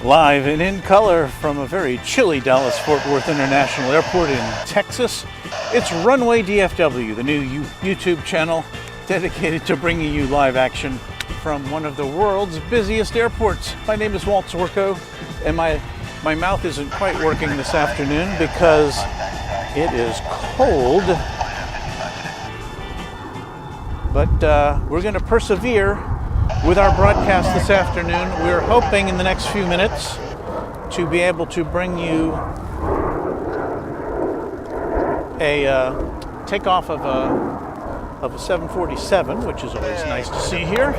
Live and in color from a very chilly Dallas-Fort Worth International Airport in Texas, it's Runway DFW, the new YouTube channel dedicated to bringing you live action from one of the world's busiest airports. My name is Walt Zorko, and my mouth isn't quite working this afternoon because it is cold. But we're going to persevere with our broadcast this afternoon. We're hoping in the next few minutes to be able to bring you a takeoff of a 747, which is always nice to see here.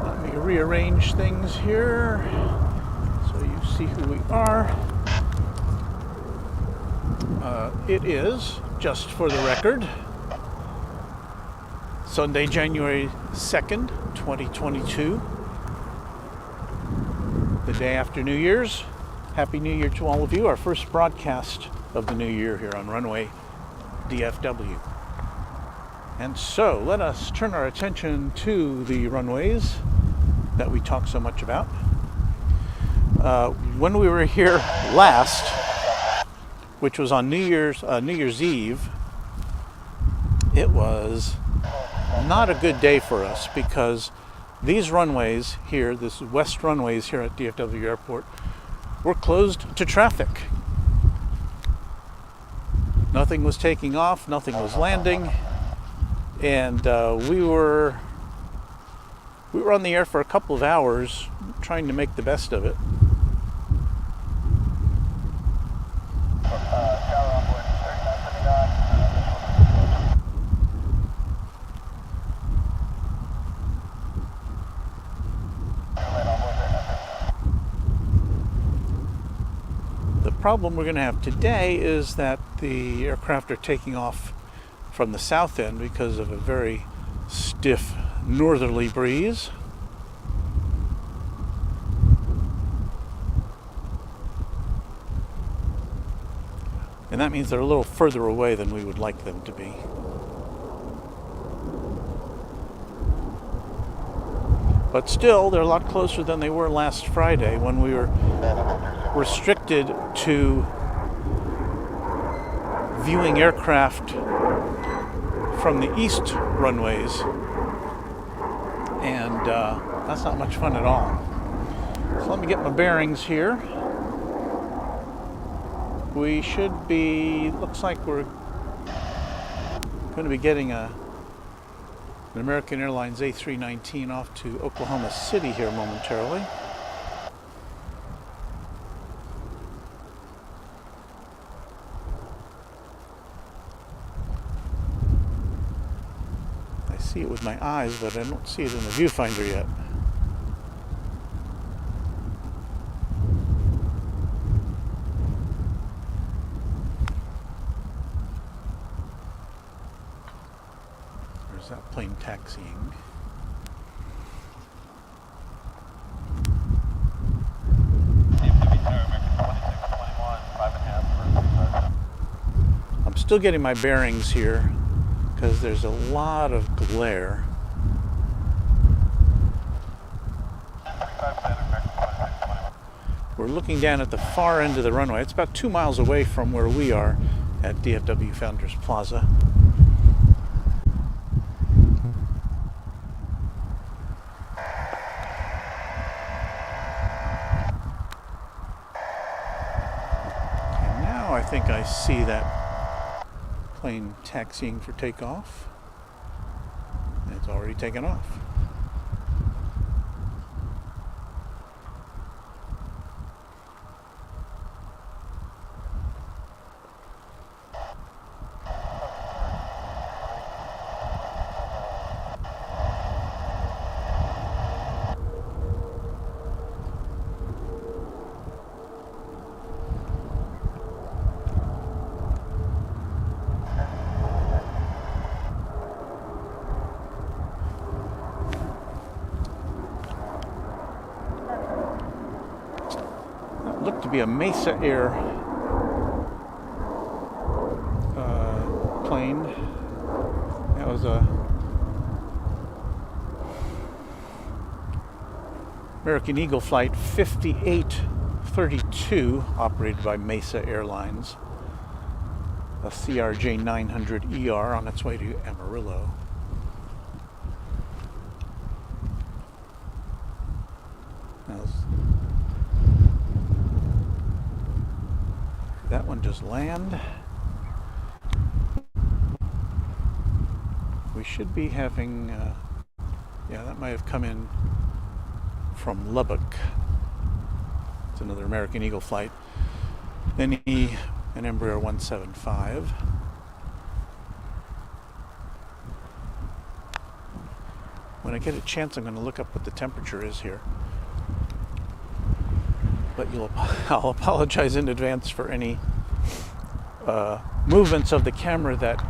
Let me rearrange things here so you see who we are. It is, just for the record, Sunday, January 2nd, 2022, the day after New Year's. Happy New Year to all of you. Our first broadcast of the new year here on Runway DFW. And so let us turn our attention to the runways that we talk so much about. When we were here last, which was on New Year's Eve, it was not a good day for us because these runways here, this west runways here at DFW Airport, were closed to traffic. Nothing was taking off, nothing was landing, and we were on the air for a couple of hours trying to make the best of it. The problem we're going to have today is that the aircraft are taking off from the south end because of a very stiff northerly breeze. And that means they're a little further away than we would like them to be. But still, they're a lot closer than they were last Friday when we were restricted to viewing aircraft from the east runways. And that's not much fun at all. So let me get my bearings here. We should be, looks like we're going to be getting an American Airlines A319 off to Oklahoma City here momentarily. I see it with my eyes, but I don't see it in the viewfinder yet. There's that plane taxiing. I'm still getting my bearings here because there's a lot of glare. We're looking down at the far end of the runway. It's about 2 miles away from where we are at DFW Founders Plaza. And now I think I see that plane taxiing for takeoff. It's already taken off. Looked to be a Mesa Air plane. That was a American Eagle Flight 5832, operated by Mesa Airlines. A CRJ 900ER on its way to Amarillo. That one just land. We should be having, yeah, that might have come in from Lubbock. It's another American Eagle flight. Then an Embraer 175. When I get a chance, I'm going to look up what the temperature is here. But I'll apologize in advance for any movements of the camera that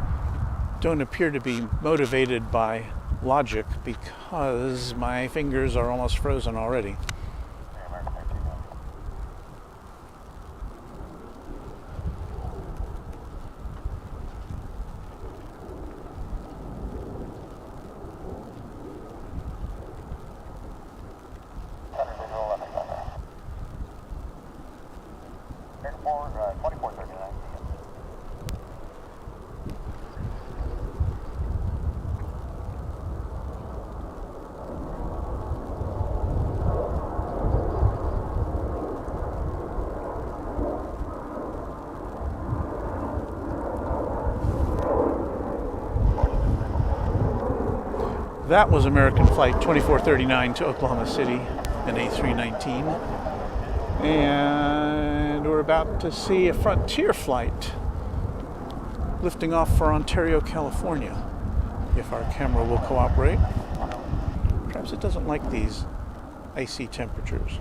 don't appear to be motivated by logic, because my fingers are almost frozen already. That was American Flight 2439 to Oklahoma City, an A319. And we're about to see a Frontier flight lifting off for Ontario, California, if our camera will cooperate. Perhaps it doesn't like these icy temperatures.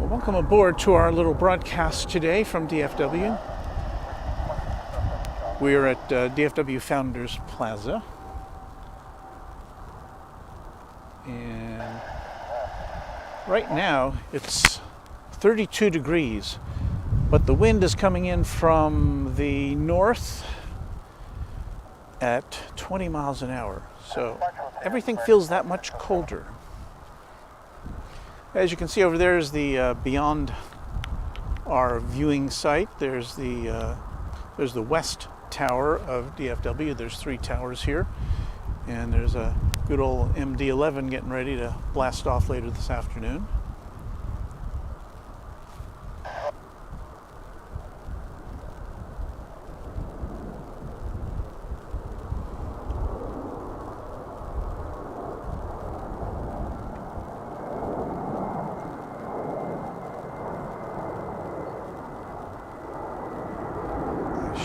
Welcome aboard to our little broadcast today from DFW. We are at DFW Founders Plaza. And right now it's 32 degrees, but the wind is coming in from the north at 20 miles an hour. So everything feels that much colder. As you can see over there is the beyond our viewing site. There's the west tower of DFW. There's 3 towers here, and there's a good old MD-11 getting ready to blast off later this afternoon.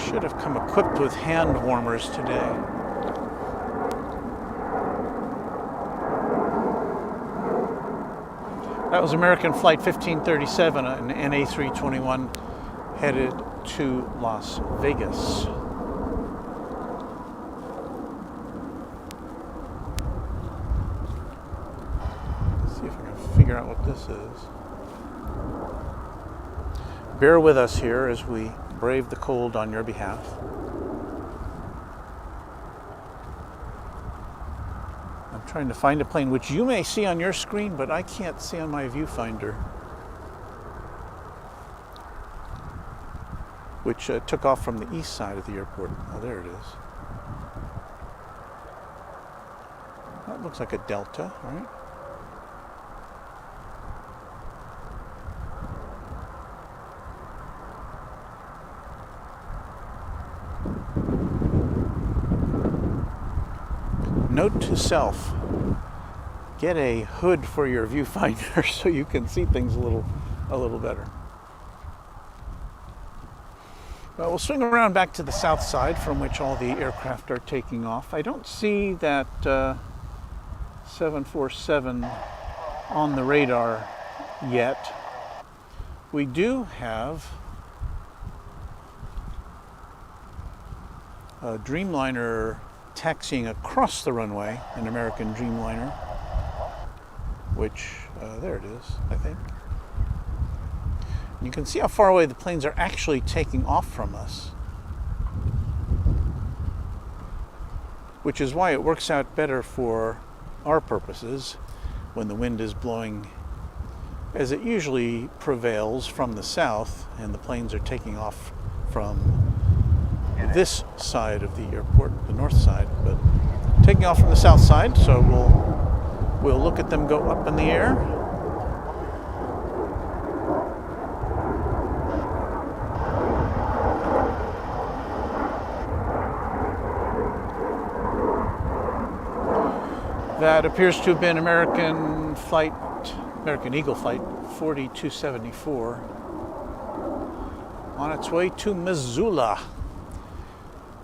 Should have come equipped with hand warmers today. That was American Flight 1537, an NA321 headed to Las Vegas. Let's see if I can figure out what this is. Bear with us here as we brave the cold on your behalf. I'm trying to find a plane which you may see on your screen, but I can't see on my viewfinder, which took off from the east side of the airport. Oh, there it is. That looks like a Delta, right? Note to self, get a hood for your viewfinder so you can see things a little better. Well, we'll swing around back to the south side from which all the aircraft are taking off. I don't see that 747 on the radar yet. We do have a Dreamliner taxiing across the runway, an American Dreamliner, which, there it is, I think. You can see how far away the planes are actually taking off from us, which is why it works out better for our purposes when the wind is blowing, as it usually prevails from the south and the planes are taking off from this side of the airport, the north side, but taking off from the south side, so we'll look at them go up in the air. That appears to have been American Eagle Flight 4274 on its way to Missoula.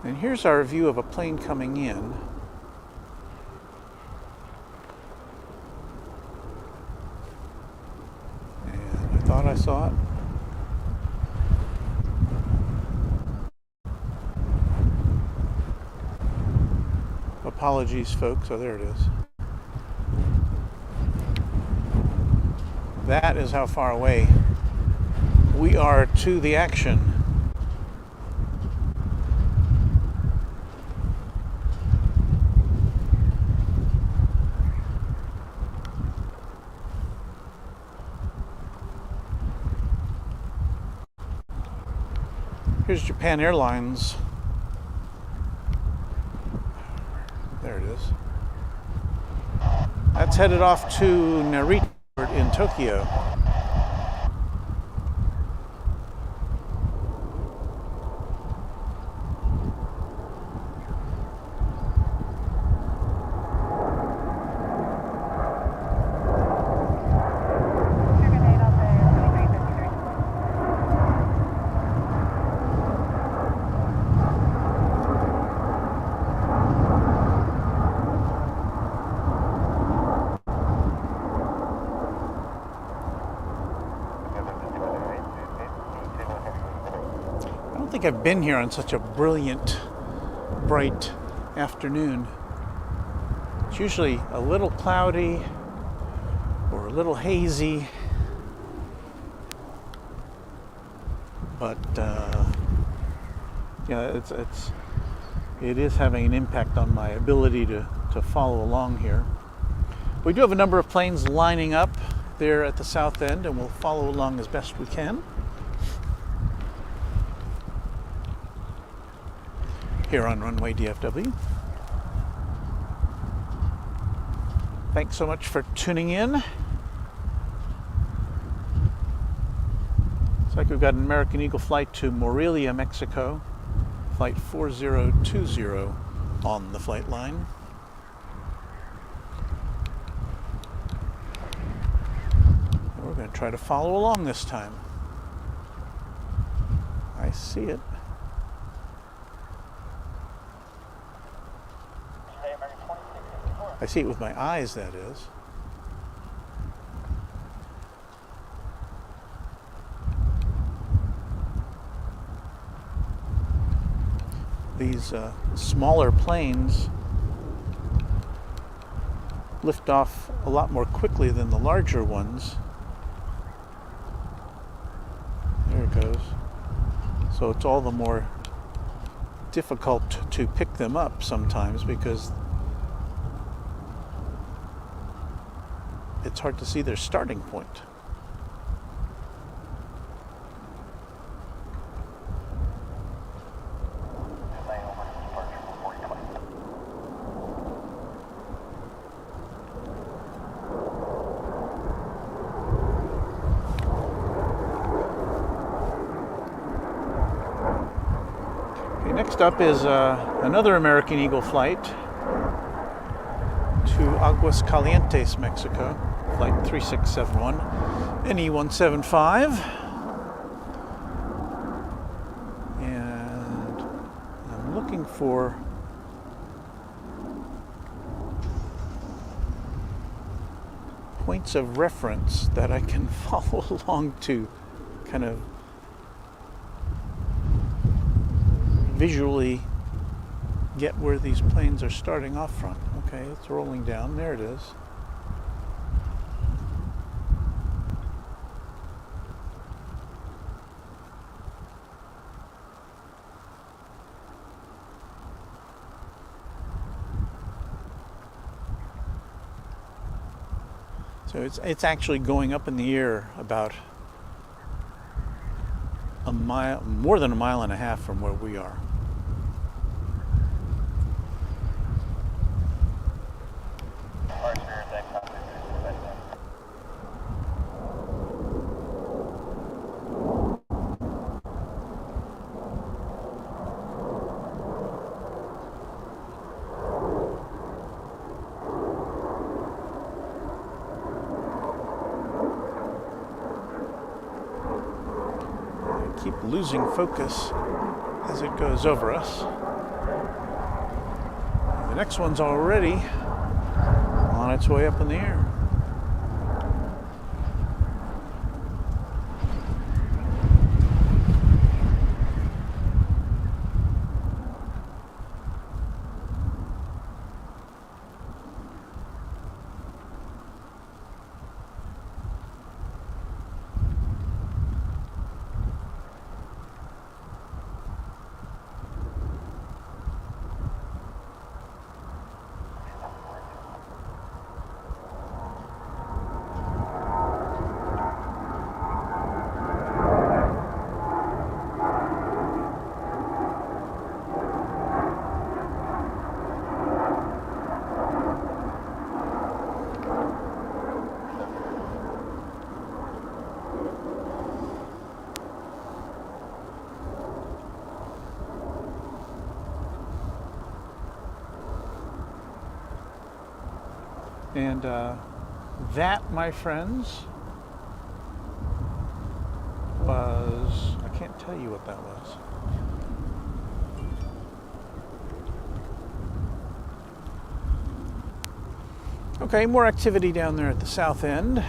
And here's our view of a plane coming in. And I thought I saw it. Apologies, folks. Oh, there it is. That is how far away we are to the action. Here's Japan Airlines. There it is. That's headed off to Narita in Tokyo. I don't think I've been here on such a brilliant, bright afternoon. It's usually a little cloudy or a little hazy, but yeah, it is having an impact on my ability to follow along here. We do have a number of planes lining up there at the south end, and we'll follow along as best we can. Here on Runway DFW. Thanks so much for tuning in. Looks like we've got an American Eagle flight to Morelia, Mexico, flight 4020 on the flight line. We're going to try to follow along this time. I see it. I see it with my eyes, that is. These smaller planes lift off a lot more quickly than the larger ones. There it goes. So it's all the more difficult to pick them up sometimes because it's hard to see their starting point. Okay, next up is another American Eagle flight to Aguascalientes, Mexico. Flight 3671, NE175. And for points of reference that I can follow along to kind of visually get where these planes are starting off from. Okay, it's rolling down. There it is. So it's actually going up in the air about a mile, more than a mile and a half from where we are. Keep losing focus as it goes over us. The next one's already on its way up in the air. And that, my friends, was, I can't tell you what that was. Okay, more activity down there at the south end,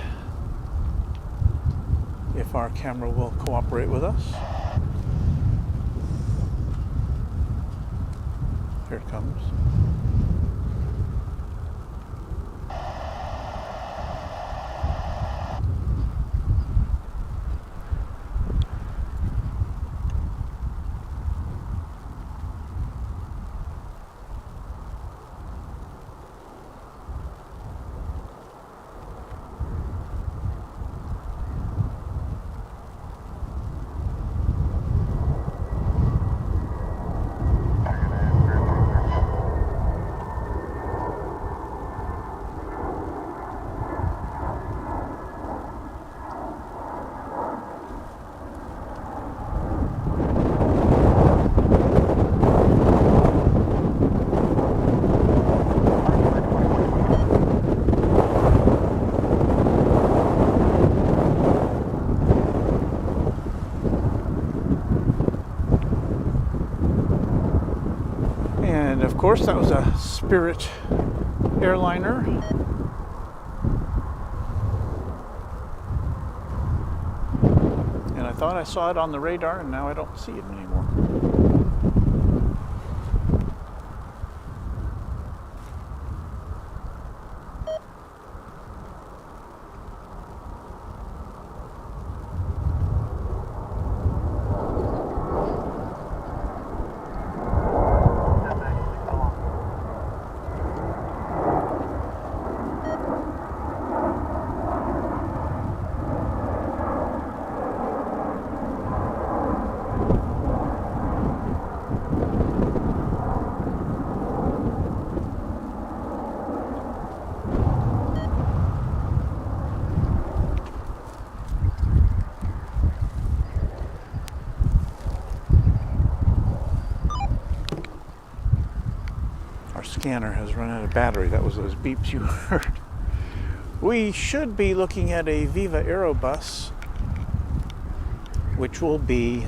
if our camera will cooperate with us. Here it comes. Of course, that was a Spirit airliner. And I thought I saw it on the radar, and now I don't see it anymore. Scanner has run out of battery. That was those beeps you heard. We should be looking at a Viva Aerobus, which will be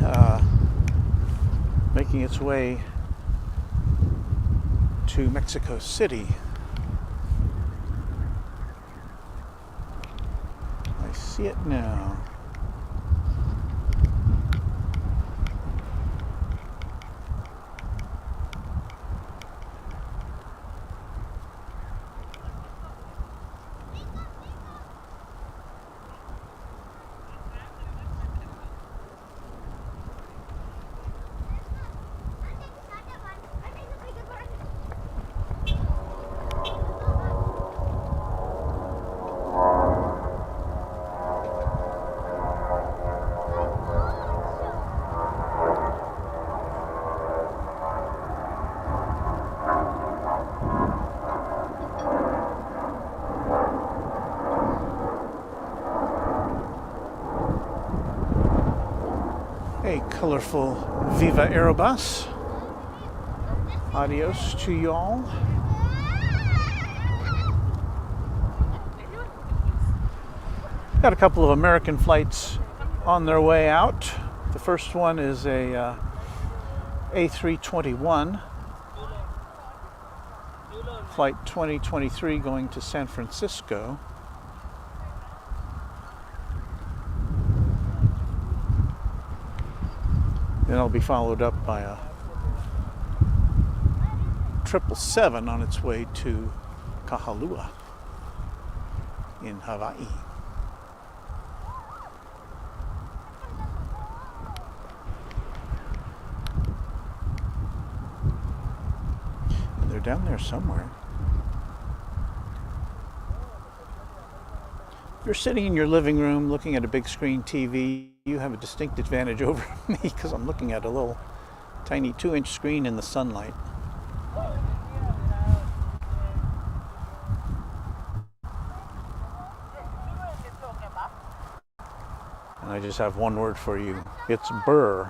making its way to Mexico City. I see it now. A colorful Viva Aerobus. Adios to y'all. Got a couple of American flights on their way out. The first one is a A321, flight 2023 going to San Francisco. Then it'll be followed up by a 777 on its way to Kahalua in Hawaii. And they're down there somewhere. If you're sitting in your living room looking at a big screen TV, you have a distinct advantage over me because I'm looking at a little tiny 2-inch screen in the sunlight. And I just have one word for you. It's burr.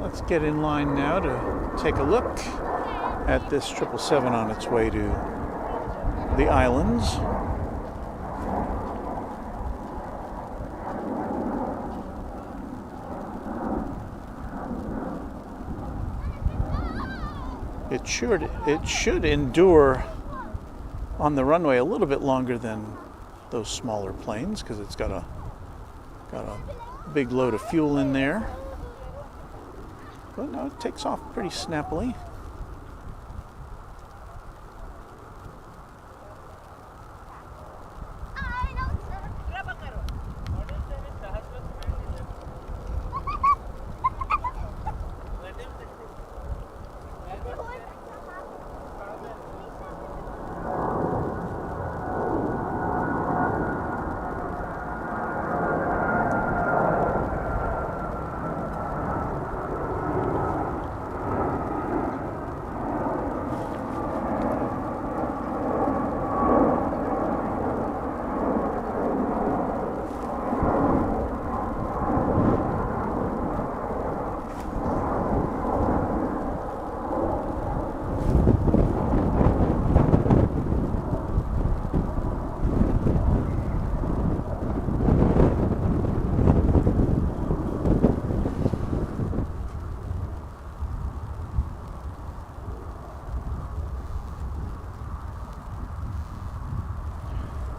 Let's get in line now to take a look at this 777 on its way to the islands. It should endure on the runway a little bit longer than those smaller planes because it's got a big load of fuel in there. But no, it takes off pretty snappily.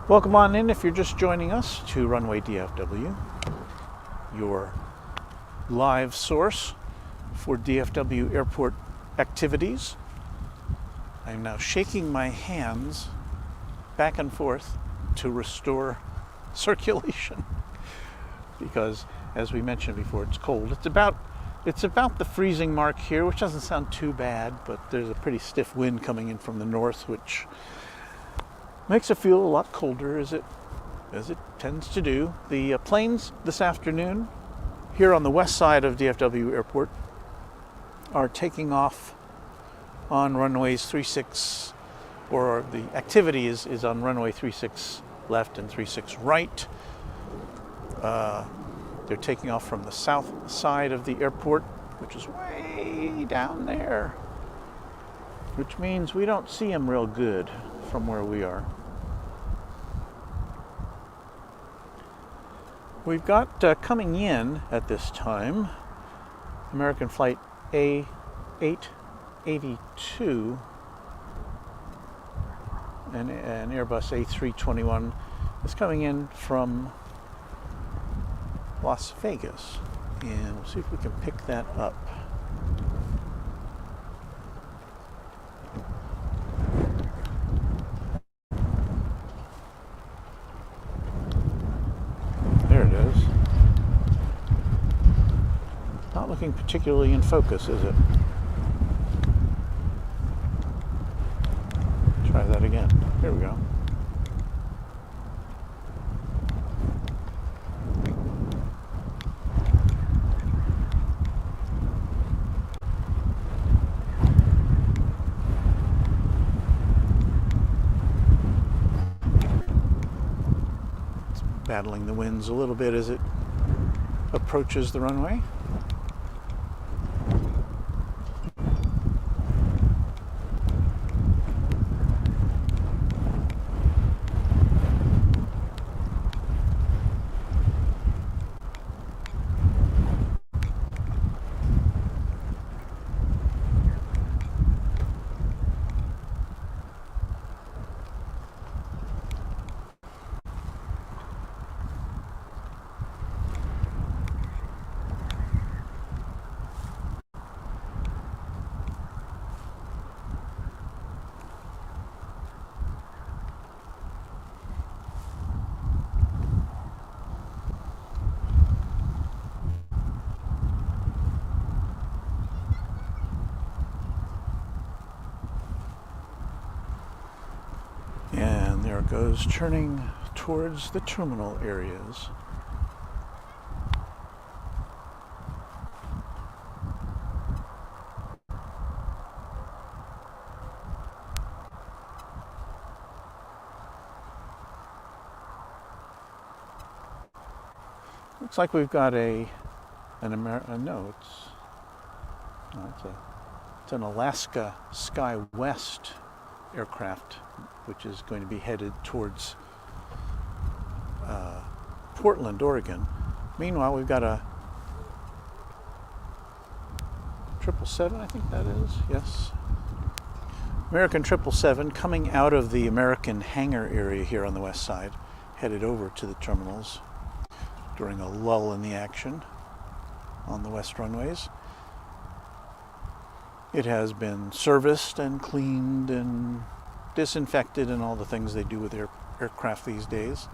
Welcome on in if you're just joining us to Runway DFW, your live source for DFW Airport activities. I am now shaking my hands back and forth to restore circulation. because, as we mentioned before, it's cold. It's about the freezing mark here, which doesn't sound too bad, but there's a pretty stiff wind coming in from the north, which makes it feel a lot colder, as it tends to do. The planes this afternoon here on the west side of DFW Airport are taking off on runways 36, or the activity is on runway 36 left and 36 right. They're taking off from the south side of the airport, which is way down there, which means we don't see them real good from where we are. We've got coming in at this time American flight A882 and an Airbus A321 is coming in from Las Vegas, and we'll see if we can pick that up. There it is. Not looking particularly in focus, is it? Try that again. Here we go. Battling the winds a little bit as it approaches the runway. And there it goes, turning towards the terminal areas. Looks like we've got it's an Alaska SkyWest aircraft, which is going to be headed towards Portland, Oregon. Meanwhile, we've got a 777, I think that is, yes. American 777 coming out of the American hangar area here on the west side, headed over to the terminals during a lull in the action on the west runways. It has been serviced and cleaned and disinfected and all the things they do with aircraft these days.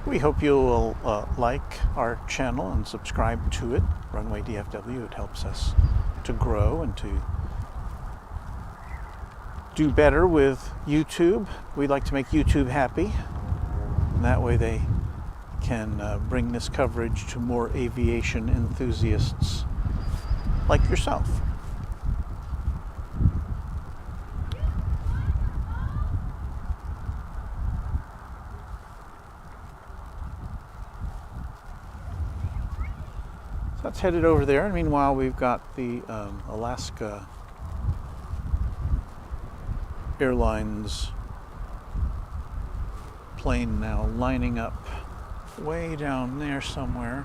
We hope you will like our channel and subscribe to it, Runway DFW. It helps us to grow and to do better with YouTube. We'd like to make YouTube happy, and that way they can bring this coverage to more aviation enthusiasts like yourself. That's headed over there, and meanwhile we've got the Alaska Airlines plane now lining up way down there somewhere.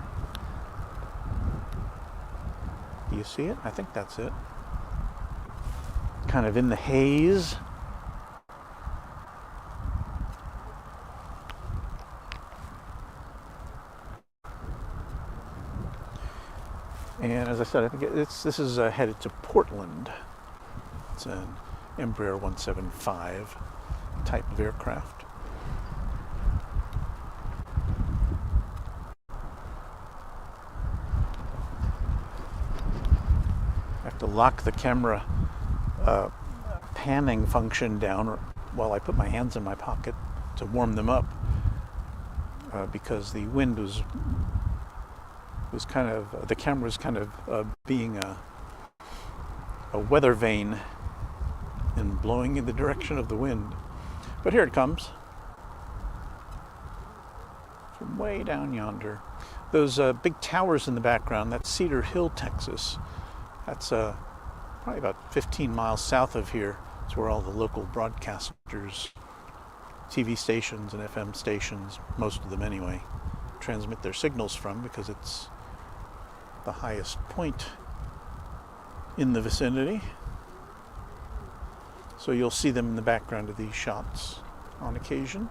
Do you see it? I think that's it. kind of in the haze. And as I said, I think this is headed to Portland. It's an Embraer 175 type of aircraft. I have to lock the camera panning function down while I put my hands in my pocket to warm them up because the wind was kind of, the camera was kind of being a weather vane and blowing in the direction of the wind. But here it comes from way down yonder. Those big towers in the background, that's Cedar Hill, Texas. That's probably about 15 miles south of here. It's where all the local broadcasters, TV stations and FM stations, most of them anyway, transmit their signals from, because it's the highest point in the vicinity. So you'll see them in the background of these shots on occasion.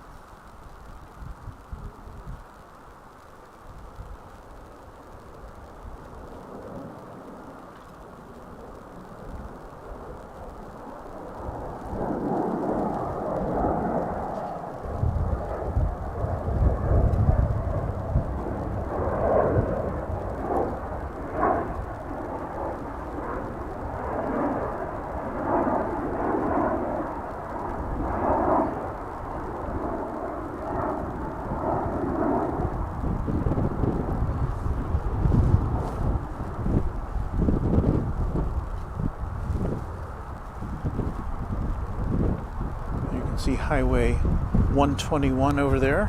See Highway 121 over there.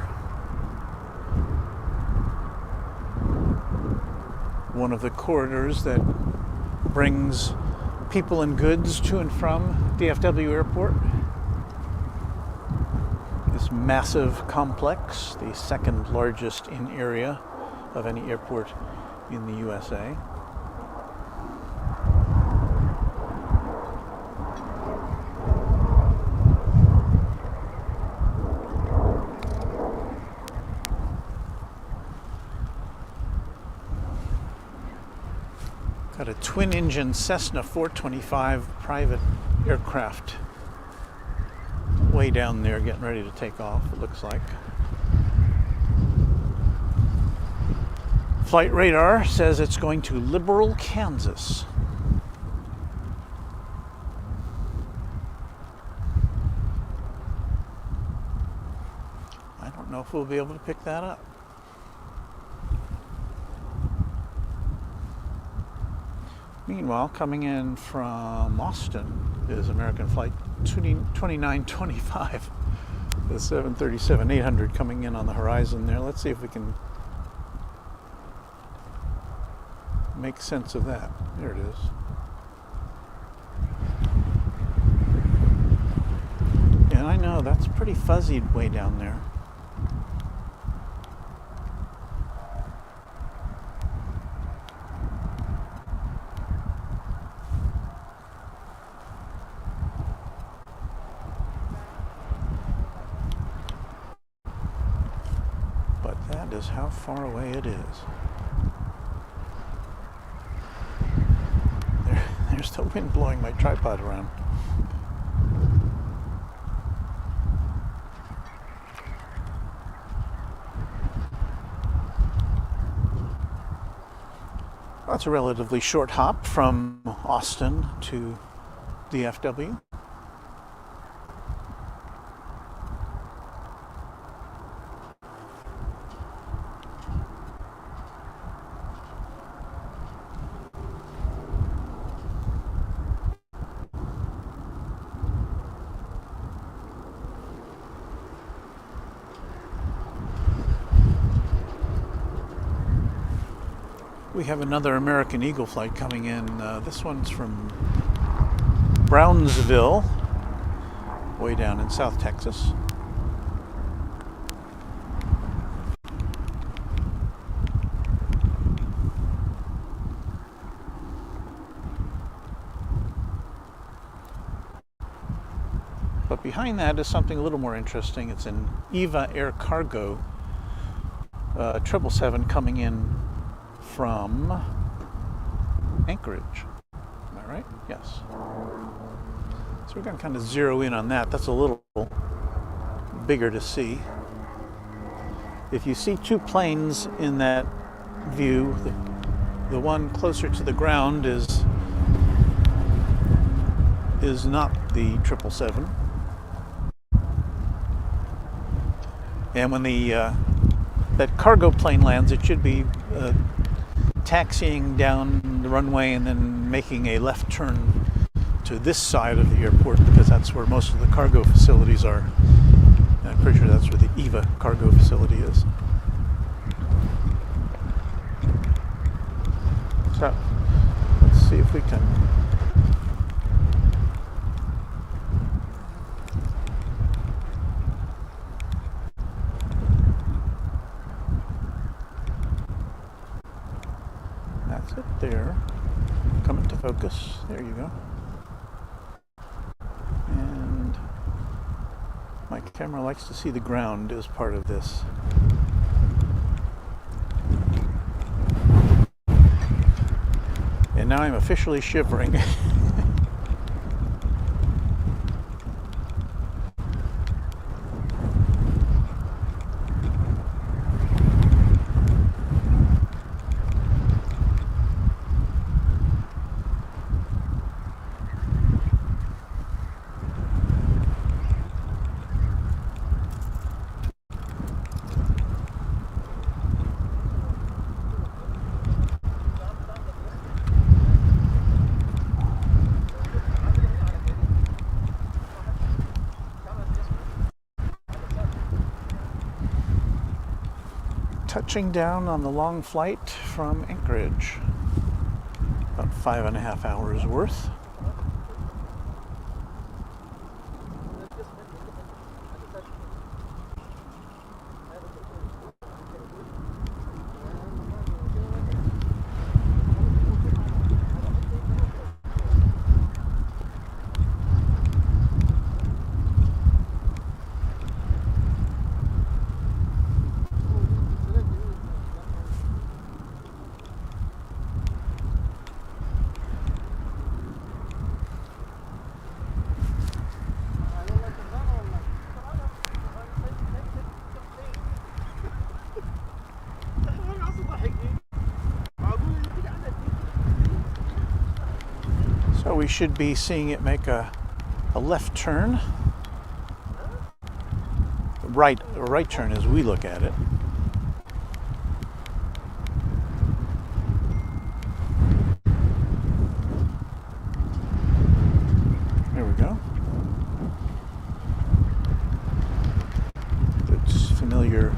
One of the corridors that brings people and goods to and from DFW Airport. This massive complex, the second largest in area of any airport in the USA. Got a twin-engine Cessna 425 private aircraft way down there getting ready to take off, it looks like. Flight radar says it's going to Liberal, Kansas. I don't know if we'll be able to pick that up. Meanwhile, coming in from Austin is American Flight 2925, the 737-800 coming in on the horizon there. Let's see if we can make sense of that. There it is. And I know that's pretty fuzzy way down there. Is how far away it is. There's the wind blowing my tripod around. That's a relatively short hop from Austin to DFW. We have another American Eagle flight coming in. This one's from Brownsville, way down in South Texas. But behind that is something a little more interesting. It's an EVA Air Cargo 777 coming in from Anchorage. Am I right? Yes. So we're going to kind of zero in on that. That's a little bigger to see. If you see two planes in that view, the one closer to the ground is not the 777. And when that cargo plane lands, it should be taxiing down the runway and then making a left turn to this side of the airport, because that's where most of the cargo facilities are. And I'm pretty sure that's where the EVA cargo facility is. So let's see if we can that's it there. Come into focus. There you go. And my camera likes to see the ground as part of this. And now I'm officially shivering. Touching down on the long flight from Anchorage. About 5.5 hours worth. So we should be seeing it make a left turn, a right turn as we look at it. There we go. It's familiar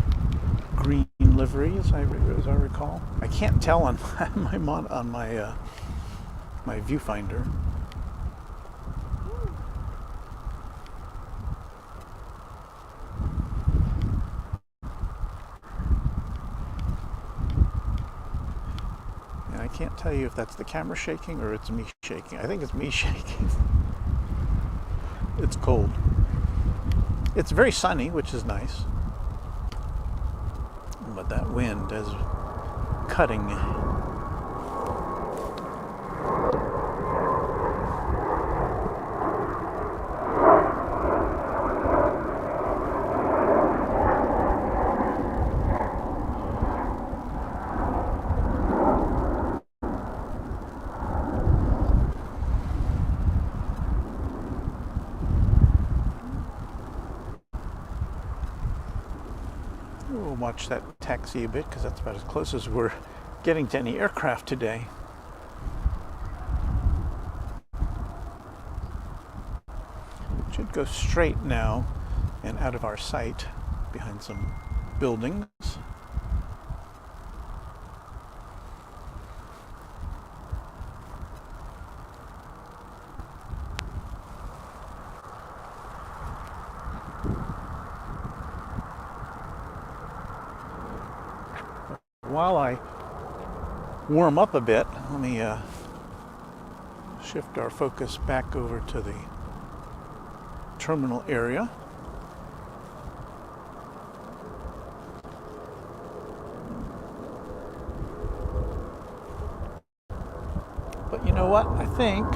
green livery, as I recall. I can't tell on my viewfinder. And I can't tell you if that's the camera shaking or it's me shaking. I think it's me shaking. It's cold. It's very sunny, which is nice. But that wind is cutting. We'll watch that taxi a bit because that's about as close as we're getting to any aircraft today. It should go straight now and out of our sight behind some buildings. While I warm up a bit, let me shift our focus back over to the terminal area. But you know what? I think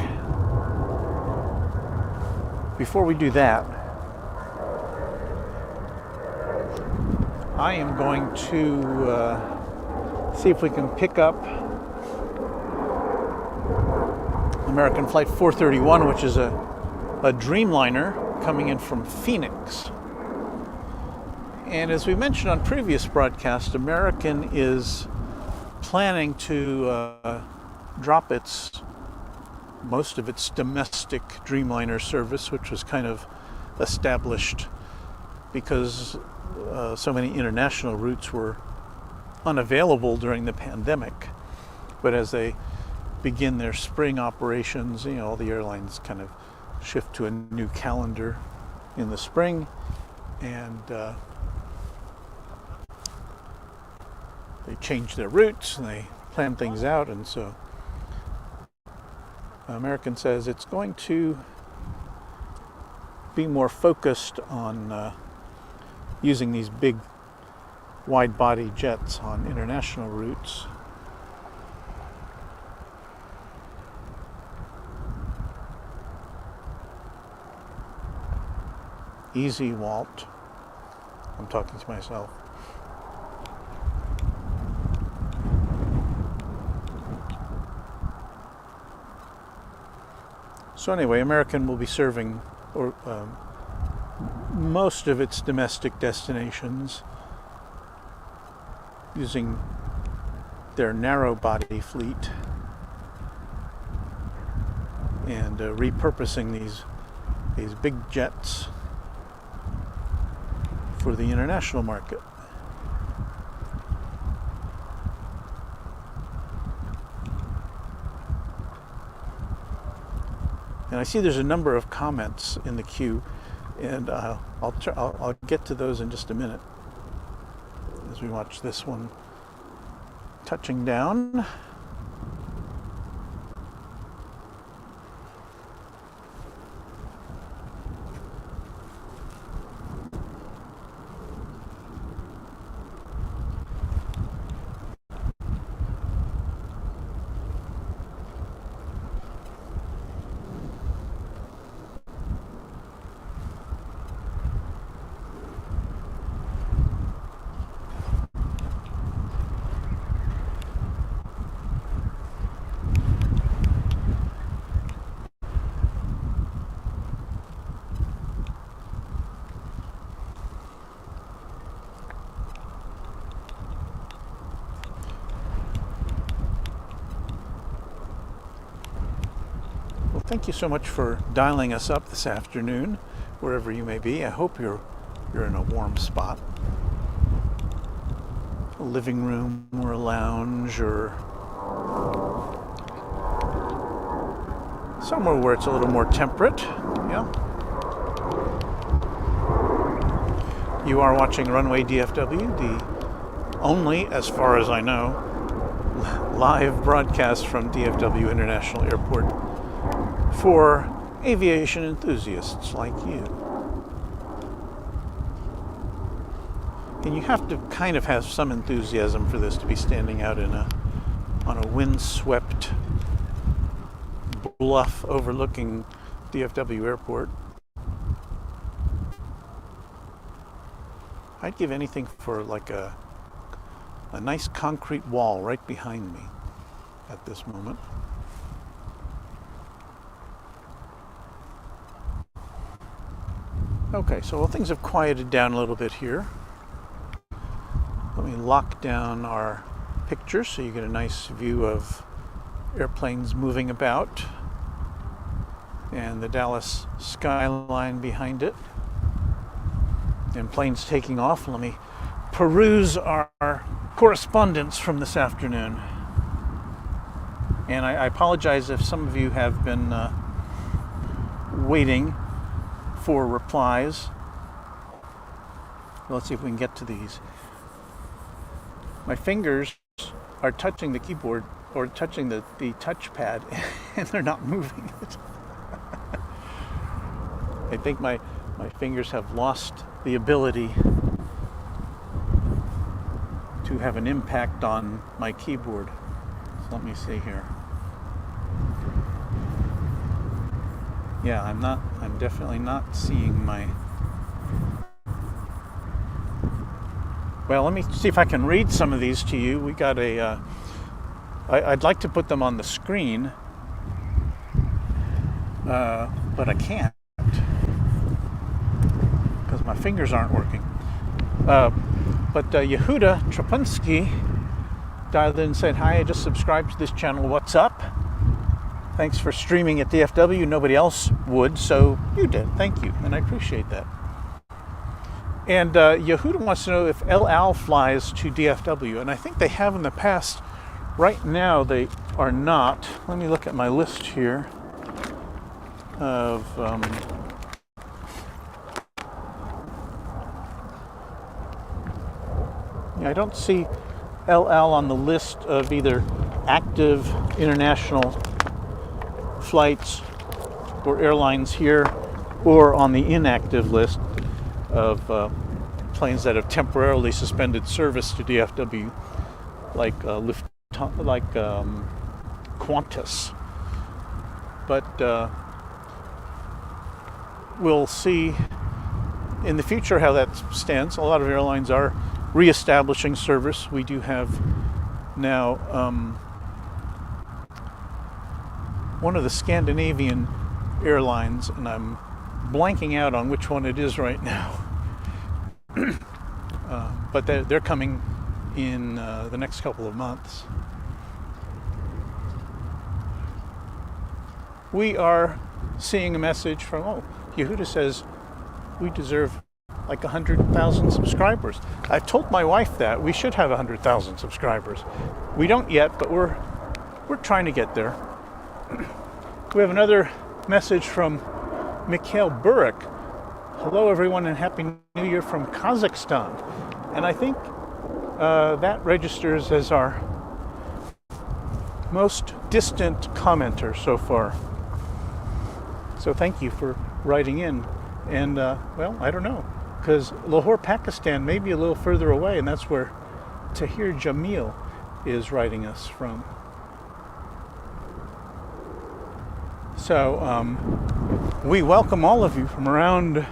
before we do that, I am going to see if we can pick up American Flight 431, which is a Dreamliner coming in from Phoenix. And as we mentioned on previous broadcasts, American is planning to drop most of its domestic Dreamliner service, which was kind of established because so many international routes were unavailable during the pandemic. But as they begin their spring operations, all the airlines kind of shift to a new calendar in the spring, and they change their routes and they plan things out. And so American says it's going to be more focused on using these big wide-body jets on international routes. Easy, Walt. I'm talking to myself. So anyway, American will be serving most of its domestic destinations using their narrow-body fleet and repurposing these big jets for the international market. And I see there's a number of comments in the queue, and I'll get to those in just a minute as we watch this one touching down. Thank you so much for dialing us up this afternoon, wherever you may be. I hope you're in a warm spot. A living room or a lounge or somewhere where it's a little more temperate. Yeah. You are watching Runway DFW, the only, as far as I know, live broadcast from DFW International Airport for aviation enthusiasts like you. And you have to kind of have some enthusiasm for this to be standing out on a windswept bluff overlooking DFW Airport. I'd give anything for like a nice concrete wall right behind me at this moment. Okay, so things have quieted down a little bit here. Let me lock down our picture so you get a nice view of airplanes moving about and the Dallas skyline behind it and planes taking off. Let me peruse our correspondence from this afternoon. And I apologize if some of you have been waiting for replies. Let's see if we can get to these. My fingers are touching the keyboard or touching the touchpad and they're not moving it. I think my My fingers have lost the ability to have an impact on my keyboard. So let me see here. Yeah, I'm definitely not seeing my... Well, let me see if I can read some of these to you. We got a... I'd like to put them on the screen, but I can't because my fingers aren't working. But Yehuda Trapunski dialed in and said, "Hi, I just subscribed to this channel. What's up? Thanks for streaming at DFW. Nobody else would, so you did. Thank you, and I appreciate that." And Yehuda wants to know if El Al flies to DFW, and I think they have in the past. Right now, they are not. Let me look at my list here of... I don't see El Al on the list of either active international flights or airlines here, or on the inactive list of planes that have temporarily suspended service to DFW, like Qantas. But we'll see in the future how that stands. A lot of airlines are reestablishing service. We do have now one of the Scandinavian airlines, and I'm blanking out on which one it is right now. But they're coming in the next couple of months. We are seeing a message from, Yehuda says we deserve like 100,000 subscribers. I've told my wife that we should have 100,000 subscribers. We don't yet, but we're trying to get there. We have another message from Mikhail Burek. "Hello everyone and Happy New Year from Kazakhstan." And I think that registers as our most distant commenter so far. So thank you for writing in. And well, I don't know, because Lahore, Pakistan may be a little further away, and that's where Tahir Jamil is writing us from. So we welcome all of you from around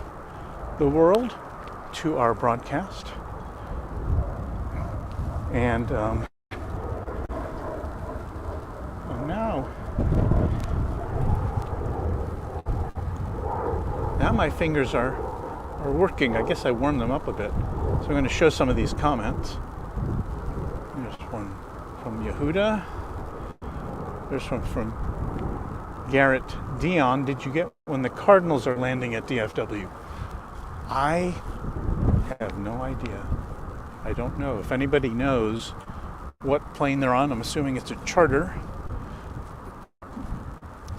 the world to our broadcast. And now my fingers are working. I guess I warmed them up a bit. So I'm going to show some of these comments. There's one from Yehuda. There's one from Garrett Dion. "Did you get when the Cardinals are landing at DFW?" I have no idea. I don't know. If anybody knows what plane they're on, I'm assuming it's a charter.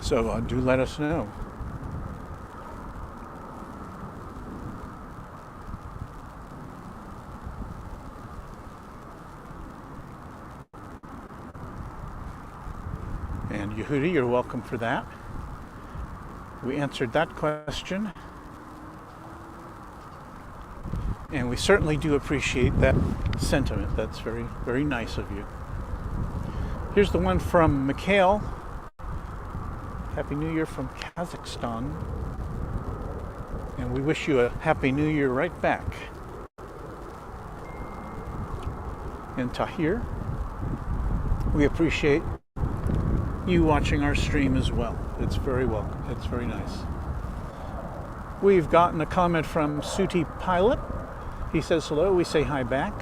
So do let us know. And Yehuda, you're welcome for that. We answered that question. And we certainly do appreciate that sentiment. That's very, very nice of you. Here's the one from Mikhail. "Happy New Year from Kazakhstan." And we wish you a Happy New Year right back. And Tahir, we appreciate you watching our stream as well. It's very welcome. It's very nice. We've gotten a comment from Suti Pilot. He says hello. We say hi back.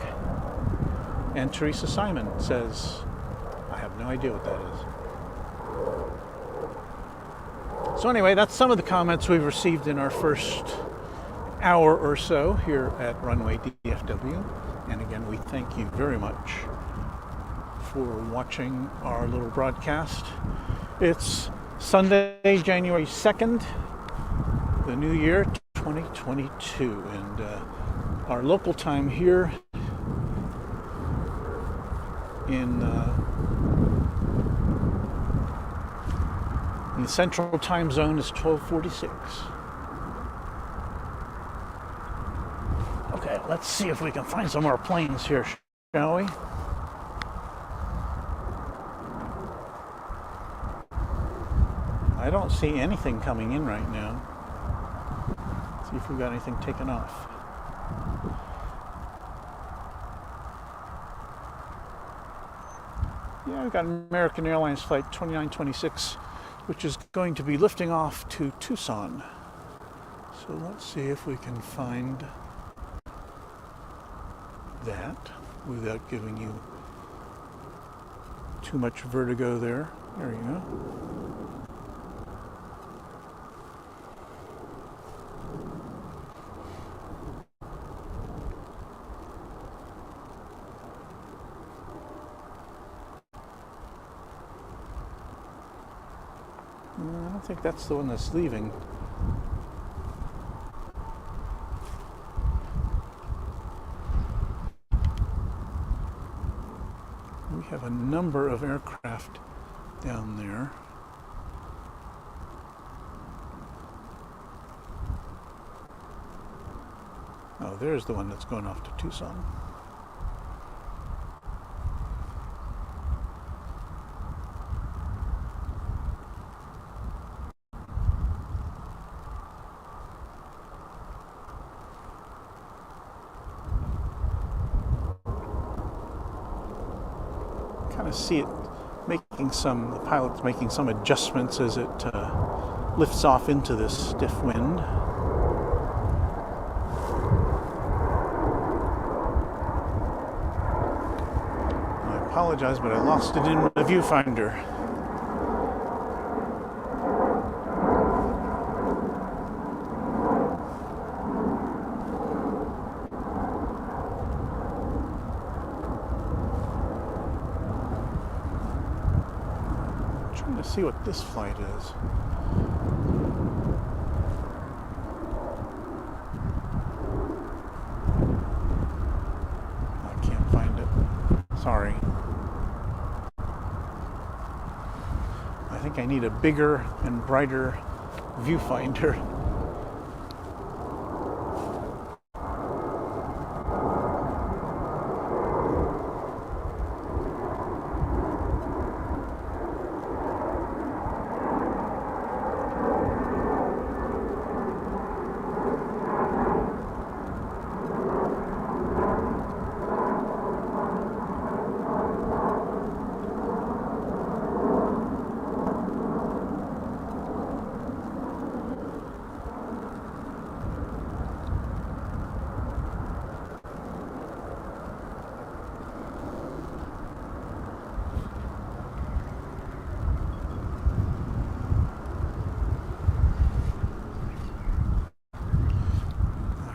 And Teresa Simon says, I have no idea what that is. So anyway, that's some of the comments we've received in our first hour or so here at Runway DFW. And again, we thank you very much for watching our little broadcast. It's Sunday, January 2nd, the new year, 2022. And our local time here in the central time zone is 12:46. Let's see if we can find some more planes here, shall we? I don't see anything coming in right now. Let's see if we've got anything taken off. Yeah, we've got American Airlines flight 2926, which is going to be lifting off to Tucson. So let's see if we can find that without giving you too much vertigo there. There you go. I don't think that's the one that's leaving. We have a number of aircraft down there. Oh, there's the one that's going off to Tucson. Kind of see it making the pilot's making some adjustments as it lifts off into this stiff wind. I apologize, but I lost it in the viewfinder. Trying to see what this flight is. I can't find it. Sorry. I think I need a bigger and brighter viewfinder.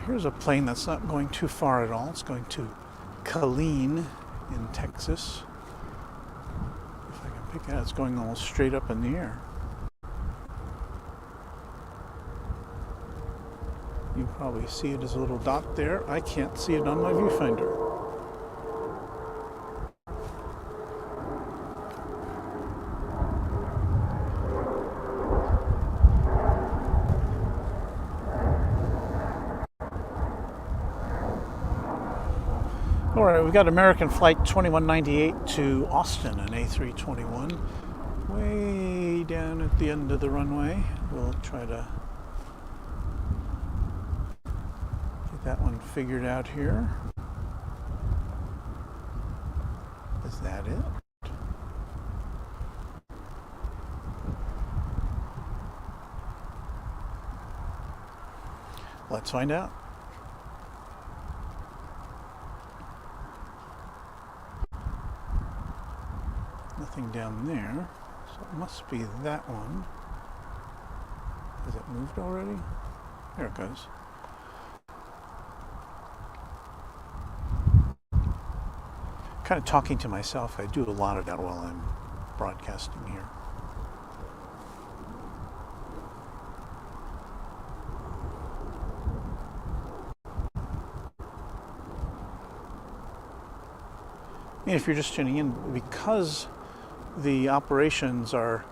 Here's a plane that's not going too far at all. It's going to Killeen in Texas. If I can pick it out, it's going almost straight up in the air. You probably see it as a little dot there. I can't see it on my viewfinder. All right, we've got American Flight 2198 to Austin, an A321, way down at the end of the runway. We'll try to get that one figured out here. Is that it? Let's find out. Nothing down there, so it must be that one. Has it moved already? There it goes. Kind of talking to myself. I do a lot of that while I'm broadcasting here. And if you're just tuning in, because the operations are,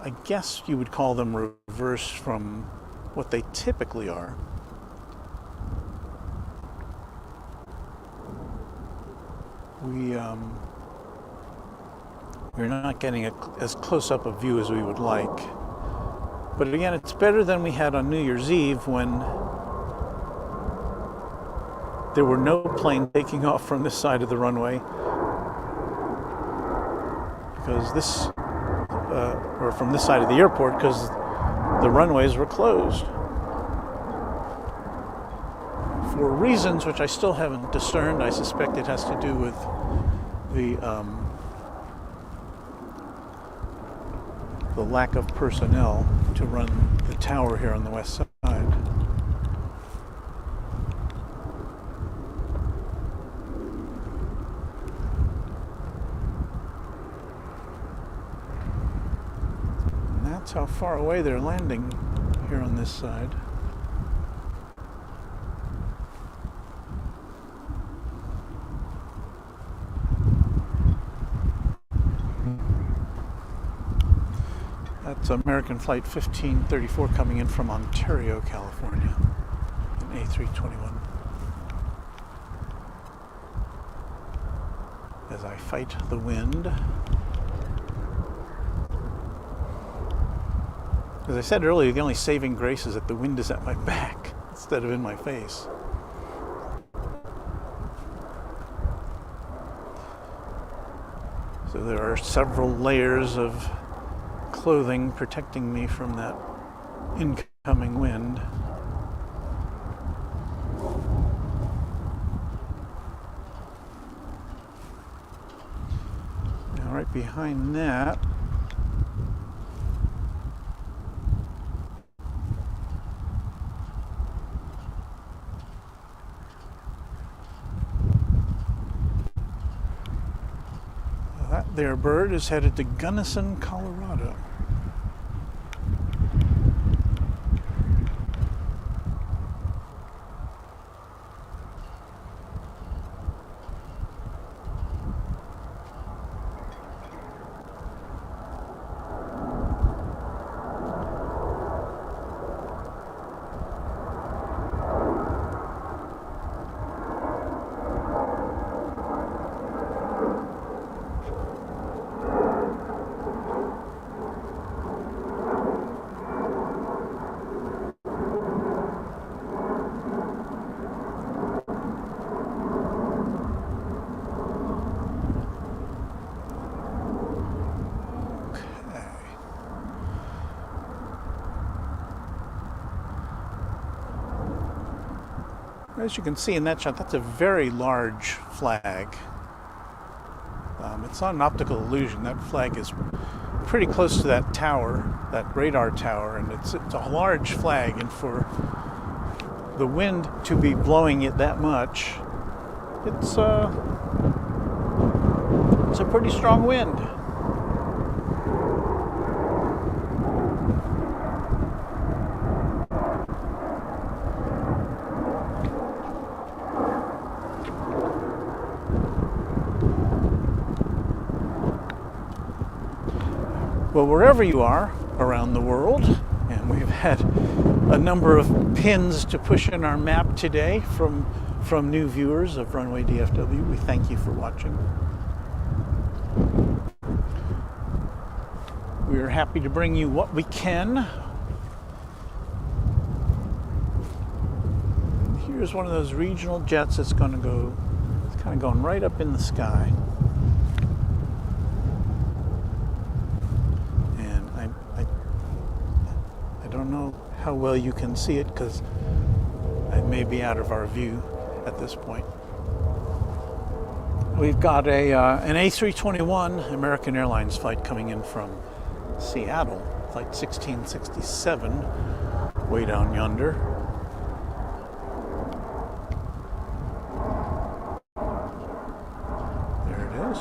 I guess you would call them reversed from what they typically are. we're not getting as close up a view as we would like. But again, it's better than we had on New Year's Eve when there were no planes taking off from this side of the runway, because or from this side of the airport, because the runways were closed for reasons which I still haven't discerned. I suspect it has to do with the lack of personnel to run the tower here on the west side. And that's how far away they're landing here on this side. That's American Flight 1534 coming in from Ontario, California, an A321. As I fight the wind. As I said earlier, the only saving grace is that the wind is at my back instead of in my face. So there are several layers of clothing protecting me from that incoming wind. Now right behind that, that there bird is headed to Gunnison, Colorado. As you can see in that shot, that's a very large flag. It's not an optical illusion. That flag is pretty close to that tower, that radar tower, and it's a large flag, and for the wind to be blowing it that much, it's a pretty strong wind. Well, wherever you are around the world, and we've had a number of pins to push in our map today from new viewers of Runway DFW. We thank you for watching. We are happy to bring you what we can. Here's one of those regional jets that's going to go, it's kind of going right up in the sky. I don't know how well you can see it because it may be out of our view at this point. We've got an A321 American Airlines flight coming in from Seattle, flight 1667, way down yonder. There it is.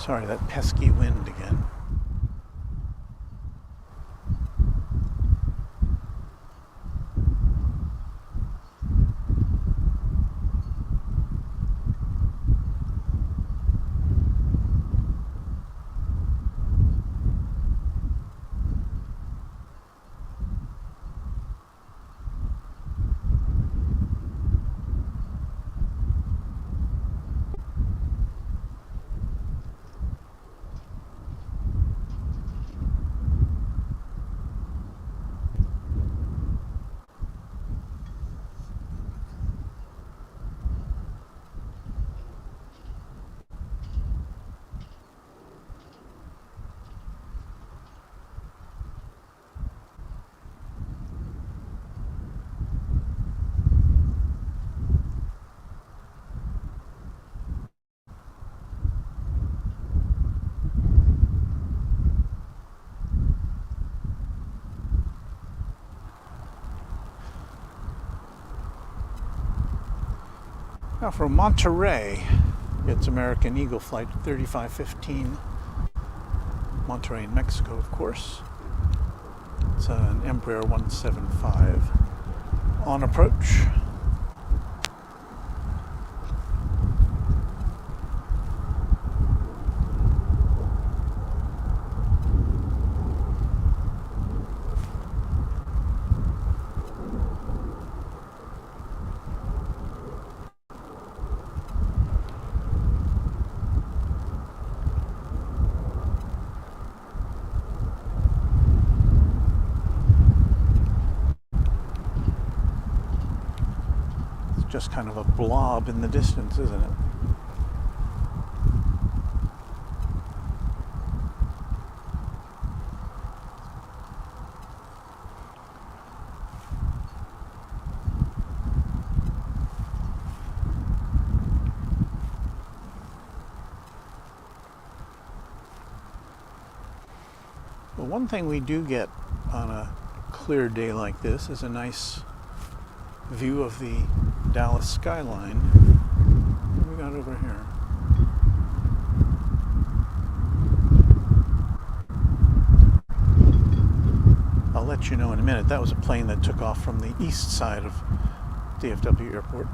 Sorry, that pesky wind again. Now for Monterey, it's American Eagle Flight 3515. Monterey in Mexico, of course. It's an Embraer 175 on approach. Just kind of a blob in the distance, isn't it? Well, one thing we do get on a clear day like this is a nice view of the Dallas skyline. What do we got over here? I'll let you know in a minute. That was a plane that took off from the east side of DFW Airport.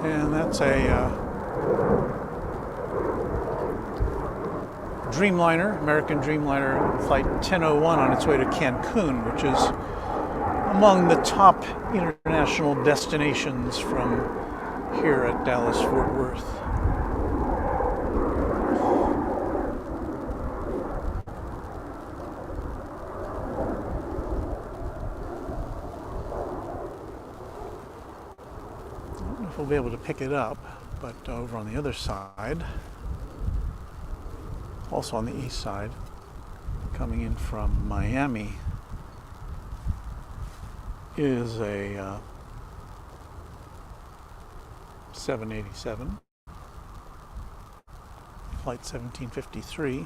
And that's a Dreamliner, American Dreamliner Flight 1001 on its way to Cancun, which is among the top international destinations from here at Dallas Fort Worth. We'll be able to pick it up, but over on the other side, also on the east side, coming in from Miami, is a 787, Flight 1753.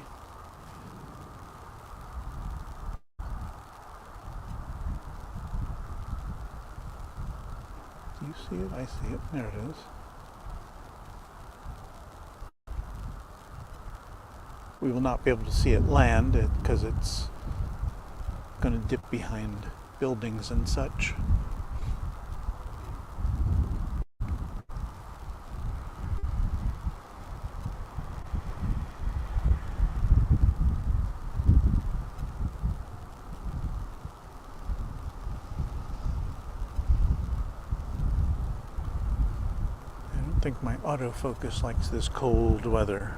Do you see it? I see it. There it is. We will not be able to see it land because it's going to dip behind buildings and such. I think my autofocus likes this cold weather.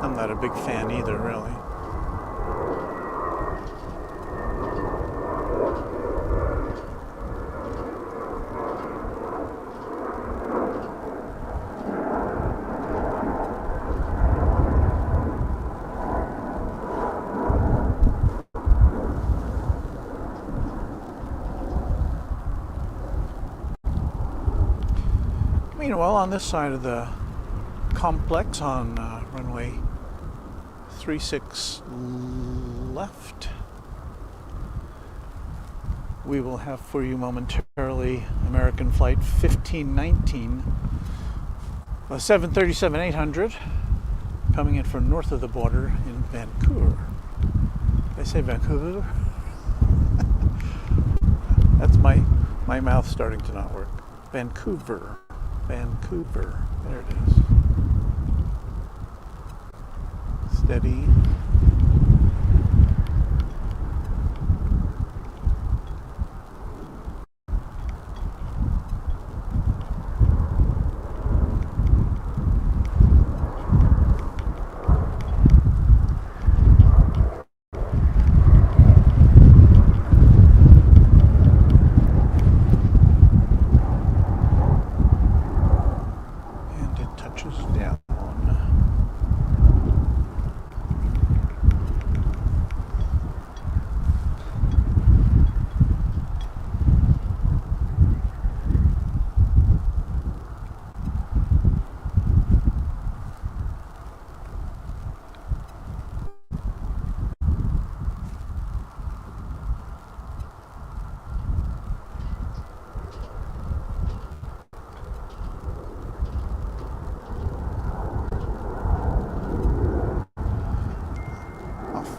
I'm not a big fan either, really. Meanwhile, on this side of the complex on runway 36 left, we will have for you momentarily American flight 1519, a 737-800 coming in from north of the border in Vancouver. Did I say Vancouver? That's my mouth starting to not work. Vancouver. There it is. Steady.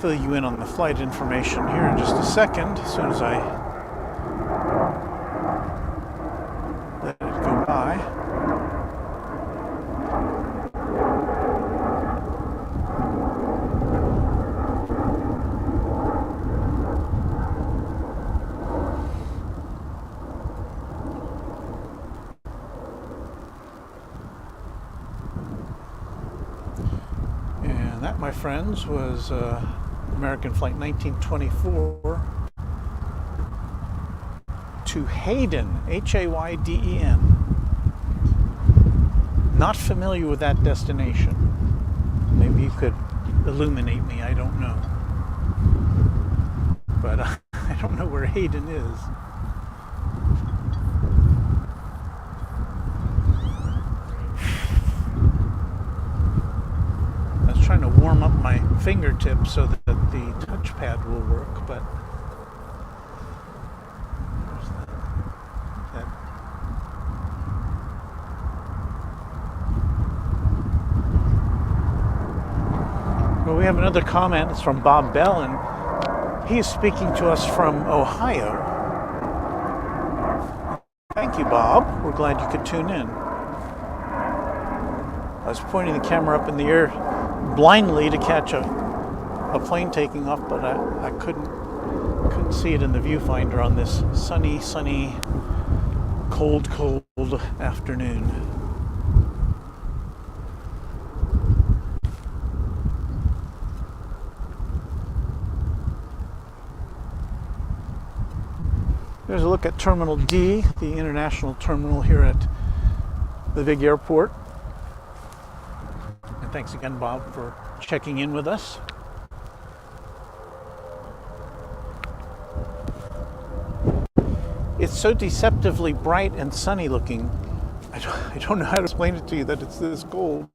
Fill you in on the flight information here in just a second, as soon as I let it go by. And that, my friends, was American Flight 1924 to Hayden, Hayden. Not familiar with that destination. Maybe you could illuminate me, I don't know. But I don't know where Hayden is. I was trying to warm up my fingertips so that the touchpad will work, but there's that. Well, we have another comment. It's from Bob Bell, and he's speaking to us from Ohio. Thank you, Bob. We're glad you could tune in. I was pointing the camera up in the air blindly to catch a plane taking off, but I couldn't see it in the viewfinder on this sunny, cold afternoon. There's a look at Terminal D, the international terminal here at the big airport. And thanks again, Bob, for checking in with us. It's so deceptively bright and sunny looking. I don't know how to explain it to you that it's this cold.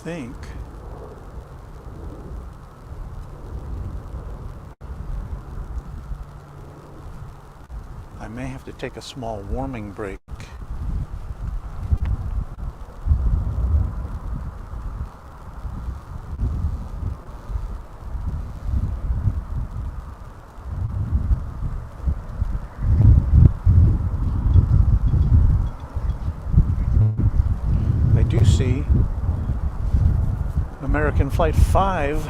Think I may have to take a small warming break. I do see American Flight 5,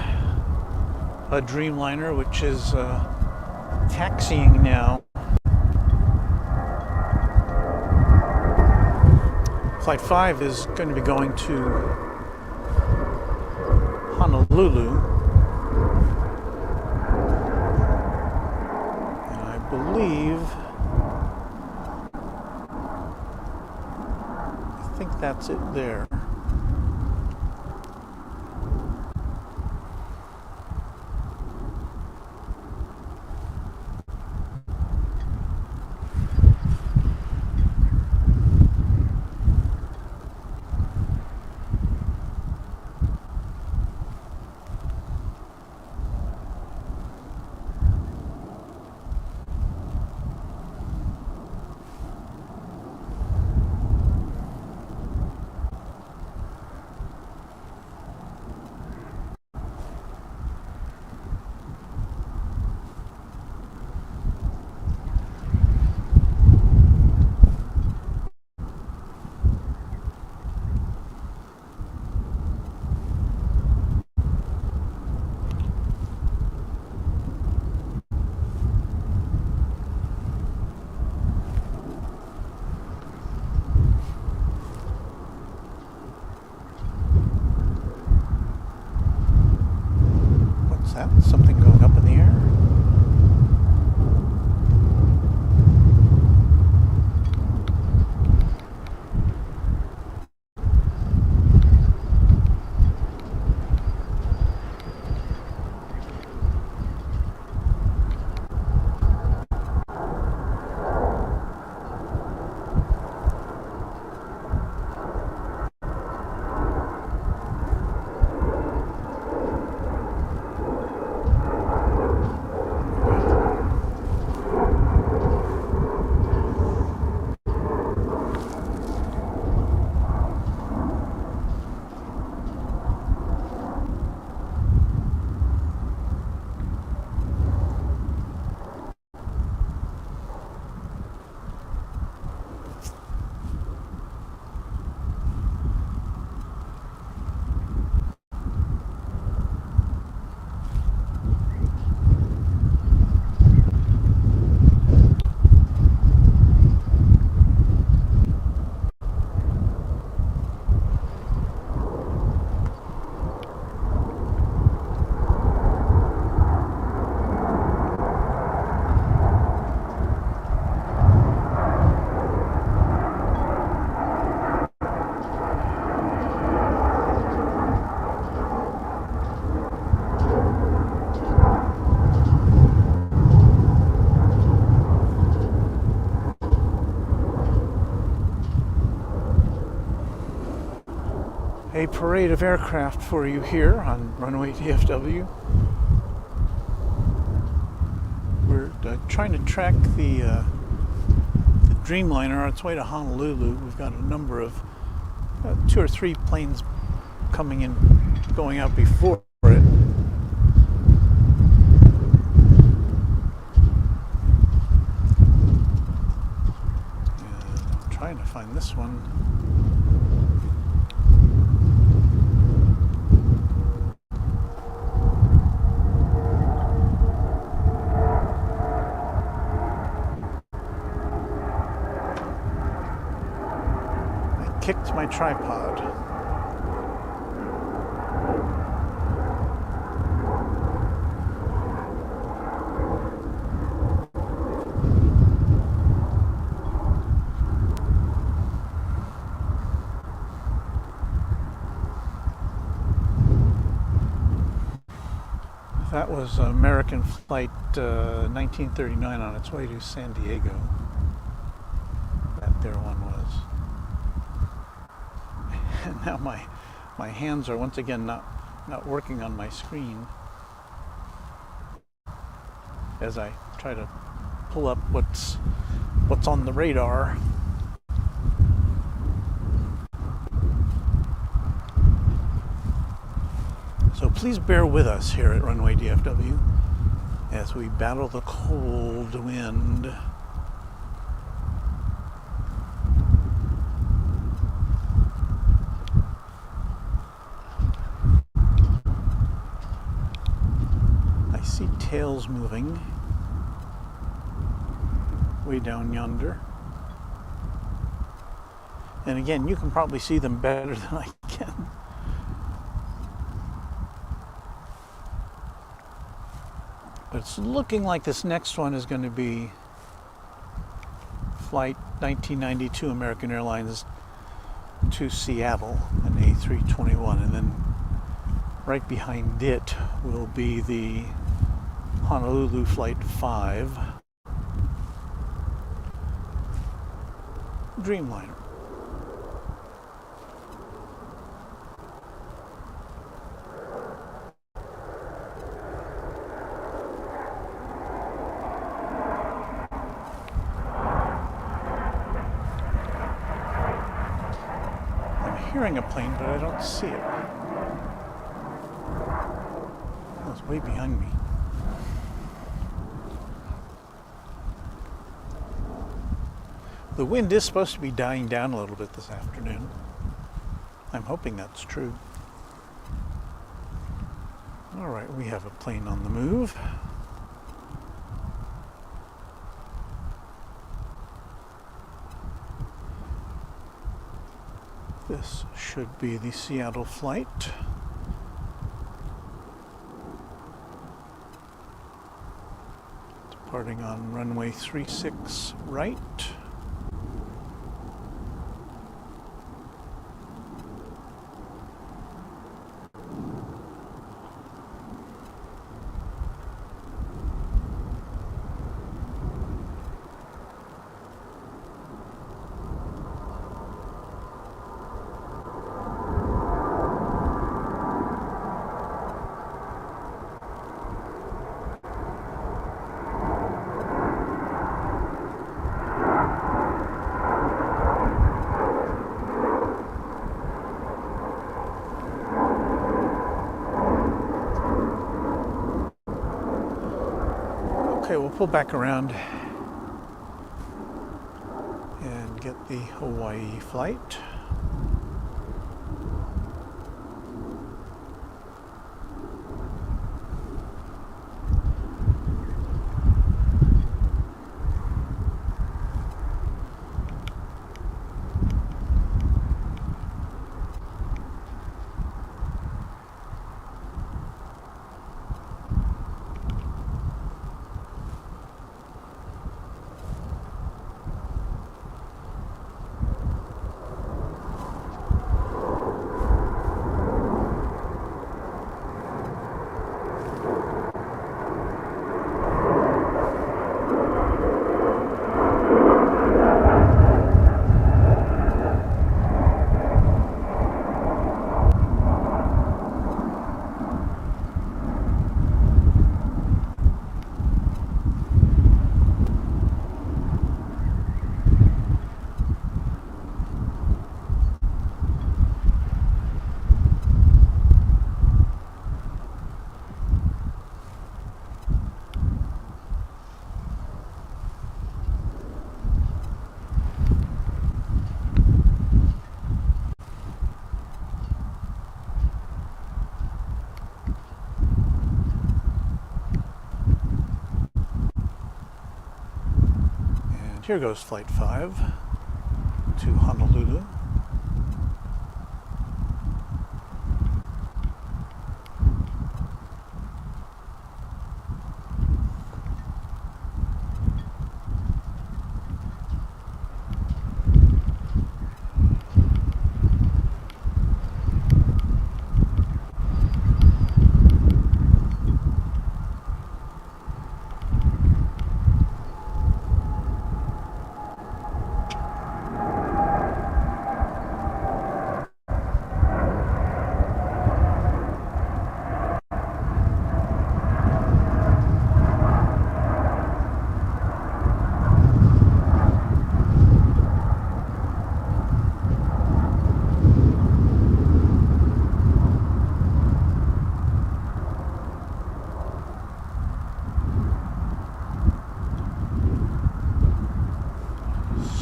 a Dreamliner, which is taxiing now. Flight 5 is going to be going to Honolulu. And I think that's it there. Something going up in the air. A parade of aircraft for you here on Runway DFW. We're trying to track the Dreamliner on its way to Honolulu. We've got a number of 2 or 3 planes coming in, going out before it. And I'm trying to find this one. Kicked my tripod. That was American Flight 1939 on its way to San Diego. That there one was. And now my hands are once again not working on my screen as I try to pull up what's on the radar. So please bear with us here at Runway DFW as we battle the cold wind. tails moving way down yonder. And again, you can probably see them better than I can. But it's looking like this next one is going to be Flight 1992 American Airlines to Seattle, an A321. And then right behind it will be the Honolulu Flight 5 Dreamliner. Hearing a plane, but I don't see it. Oh, it's way behind me. The wind is supposed to be dying down a little bit this afternoon. I'm hoping that's true. All right, we have a plane on the move. This should be the Seattle flight. Departing on runway 36 right. Okay, we'll pull back around and get the Hawaii flight. Here goes Flight 5 to Honolulu.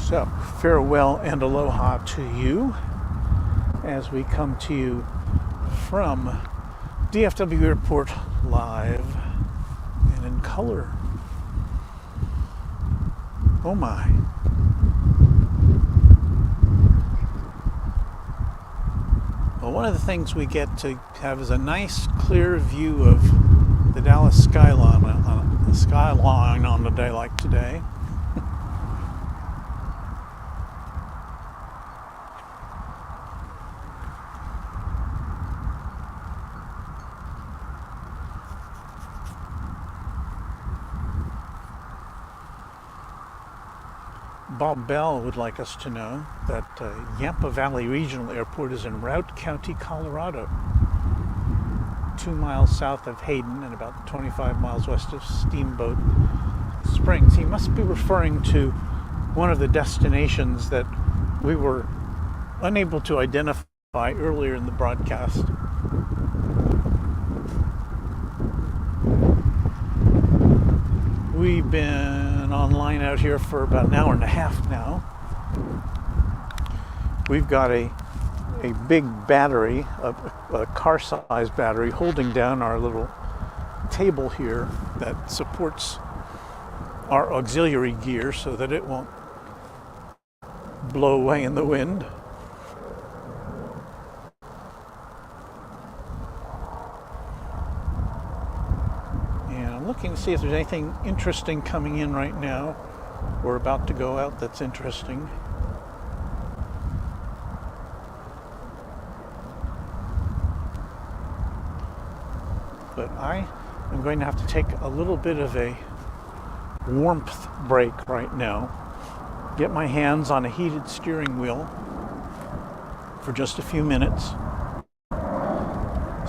So, farewell and aloha to you as we come to you from DFW Airport live in color. Oh my. Well, one of the things we get to have is a nice clear view of the Dallas skyline on a day like today. Bob Bell would like us to know that Yampa Valley Regional Airport is in Routt County, Colorado, 2 miles south of Hayden and about 25 miles west of Steamboat Springs. He must be referring to one of the destinations that we were unable to identify earlier in the broadcast. We've been online out here for about an hour and a half now. We've got a big battery, a car-sized battery, holding down our little table here that supports our auxiliary gear so that it won't blow away in the wind. Looking to see if there's anything interesting coming in right now. We're about to go out that's interesting. But I am going to have to take a little bit of a warmth break right now. Get my hands on a heated steering wheel for just a few minutes.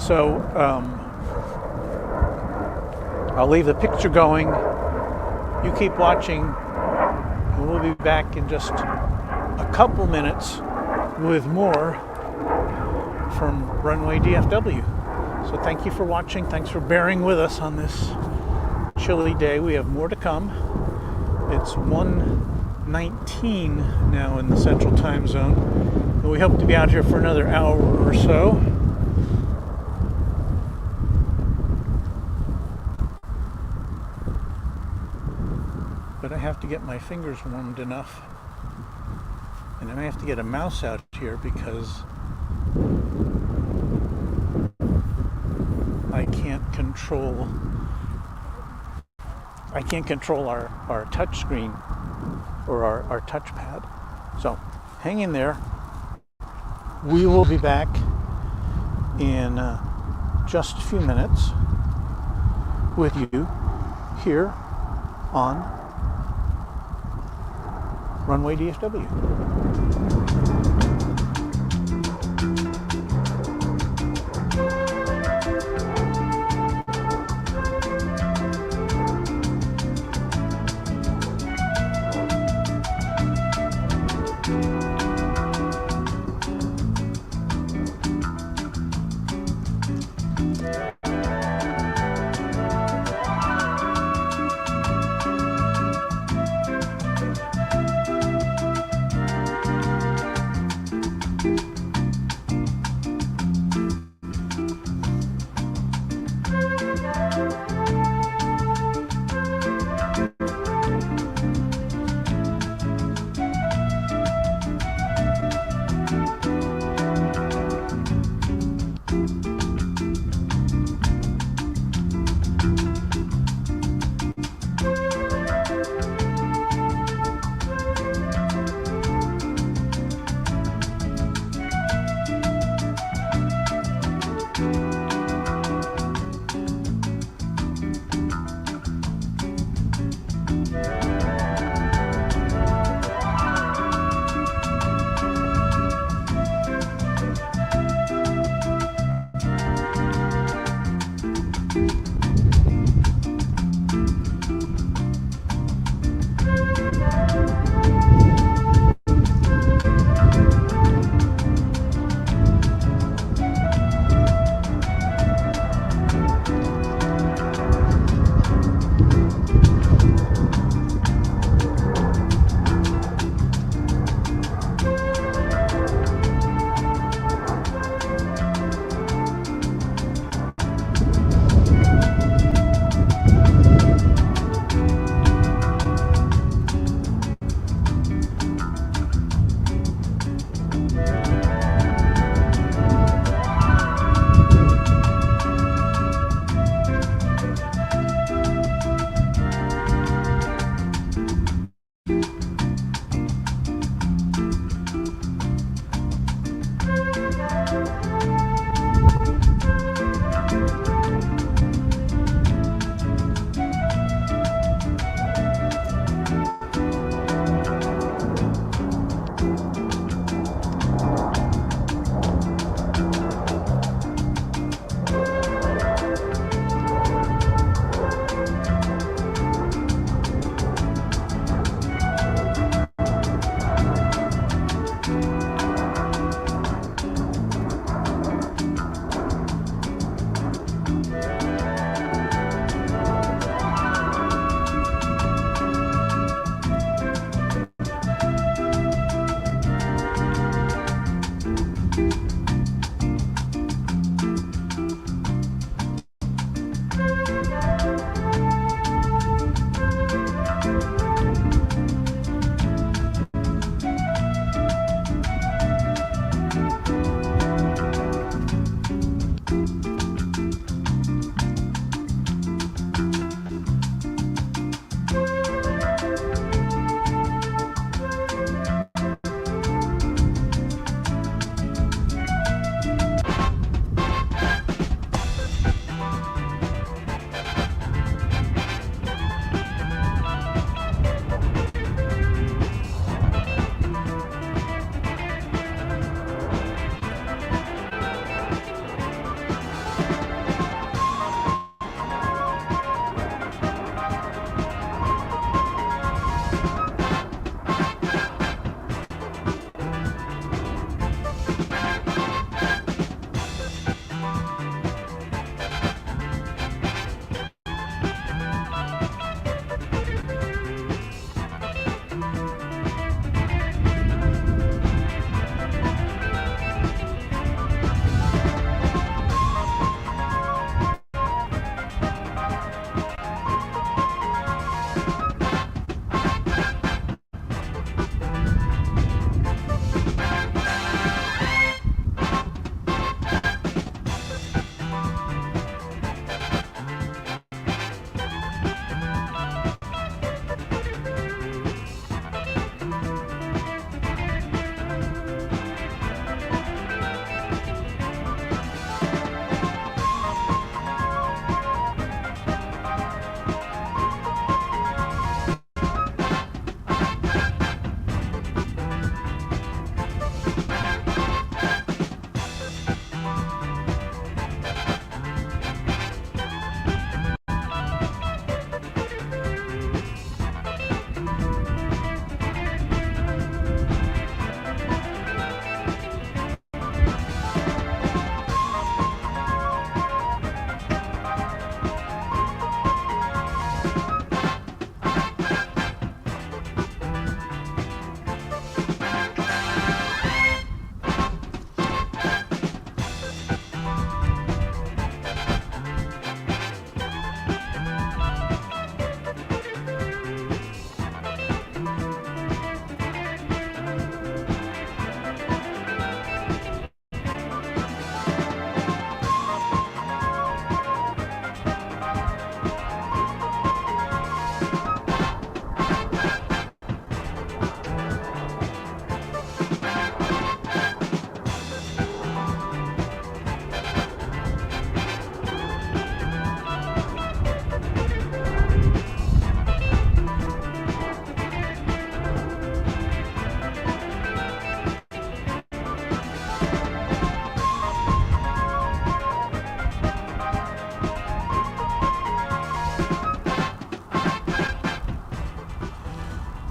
So, I'll leave the picture going. You keep watching, and we'll be back in just a couple minutes with more from Runway DFW. So thank you for watching. Thanks for bearing with us on this chilly day. We have more to come. It's 1:19 now in the Central Time Zone, and we hope to be out here for another hour or so. But I have to get my fingers warmed enough, and I may have to get a mouse out here because I can't control our touch screen or our touchpad. So hang in there. We will be back in just a few minutes with you here on Runway DFW.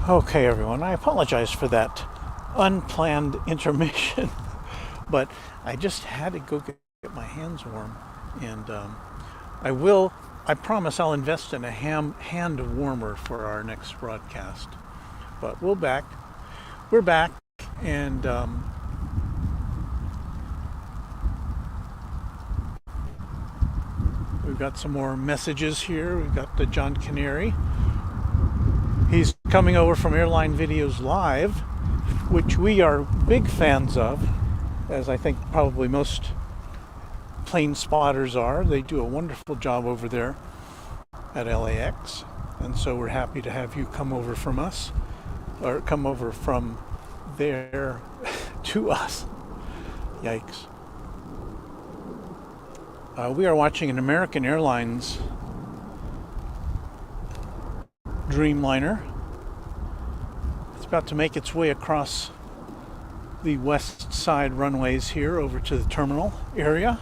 Okay, everyone, I apologize for that unplanned intermission, but I just had to go get my hands warm, and I promise I'll invest in a hand warmer for our next broadcast. But we're back, and we've got some more messages here. We've got the John Canary. He's coming over from Airline Videos Live, which we are big fans of, as I think probably most plane spotters are. They do a wonderful job over there at LAX, and so we're happy to have you come over from us, or come over from there to us. Yikes. We are watching an American Airlines Dreamliner. It's about to make its way across the west side runways here over to the terminal area.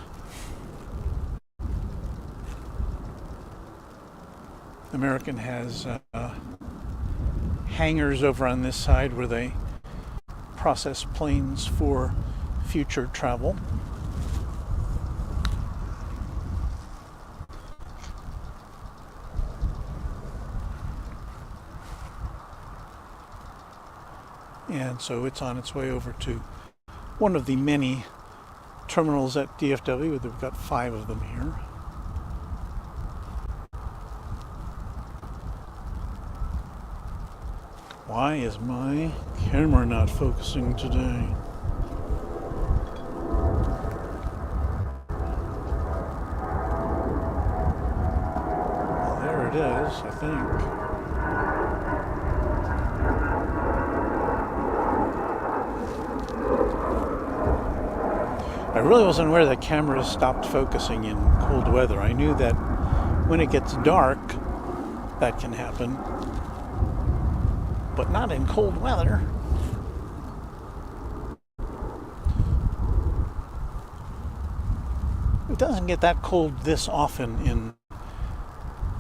American has hangars over on this side where they process planes for future travel. And so it's on its way over to one of the many terminals at DFW. We've got 5 of them here. Why is my camera not focusing today? Well, there it is, I think. I really wasn't aware that cameras stopped focusing in cold weather. I knew that when it gets dark, that can happen, but not in cold weather. It doesn't get that cold this often in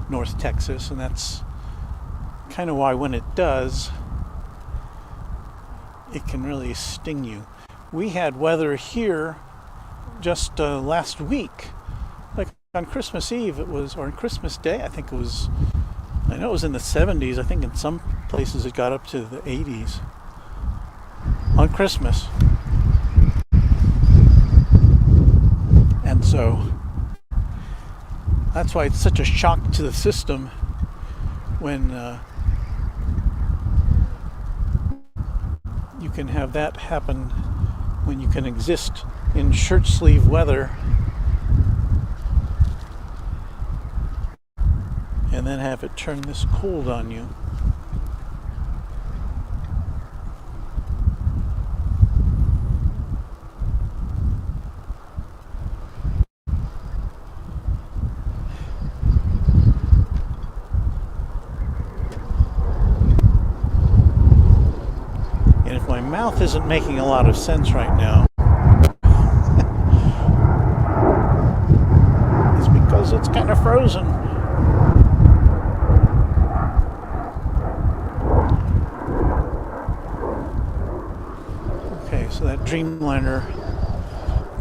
North Texas, and that's kind of why when it does, it can really sting you. We had weather here just last week, like on Christmas Eve it was, or on Christmas Day I think it was, I know it was in the 70s. I think in some places it got up to the 80s on Christmas. And so that's why it's such a shock to the system when you can have that happen, when you can exist in shirt sleeve weather and then have it turn this cold on you. And if my mouth isn't making a lot of sense right now, it's because it's kind of frozen. Okay, so that Dreamliner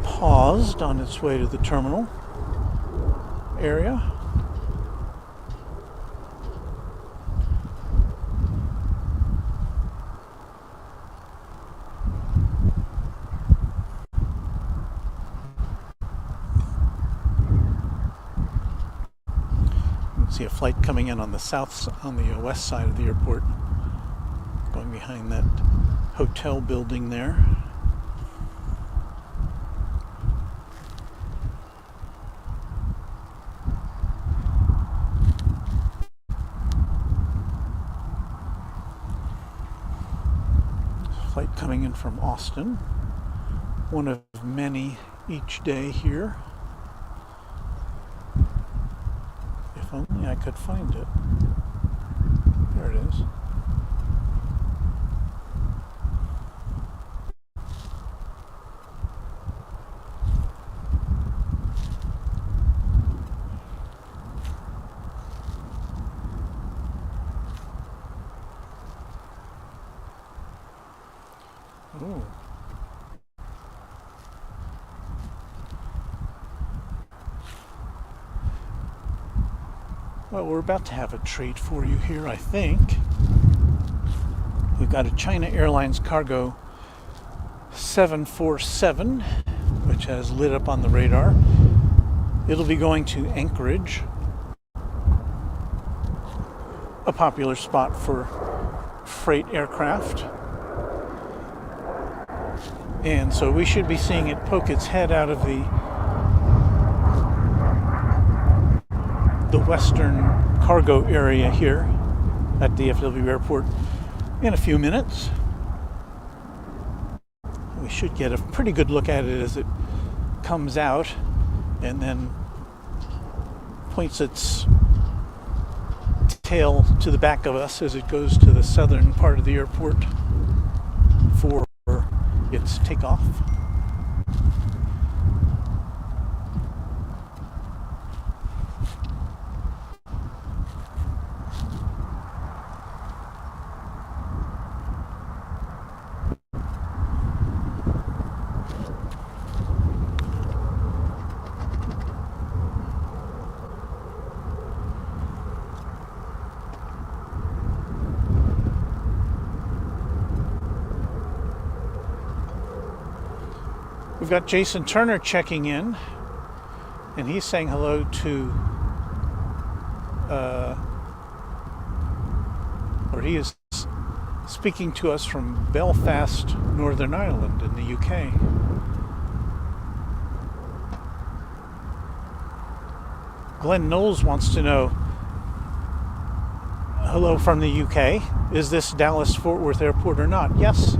paused on its way to the terminal area. See a flight coming in on the west side of the airport, going behind that hotel building there. Flight coming in from Austin, one of many each day here. If only I could find it. There it is. Ooh. Well, we're about to have a treat for you here, I think. We've got a China Airlines cargo 747, which has lit up on the radar. It'll be going to Anchorage, a popular spot for freight aircraft. And so we should be seeing it poke its head out of the western cargo area here at DFW Airport in a few minutes. We should get a pretty good look at it as it comes out and then points its tail to the back of us as it goes to the southern part of the airport for its takeoff. We've got Jason Turner checking in, and he's saying hello to, or he is speaking to us from Belfast, Northern Ireland in the UK. Glenn Knowles wants to know, hello from the UK, is this Dallas-Fort Worth Airport or not? Yes,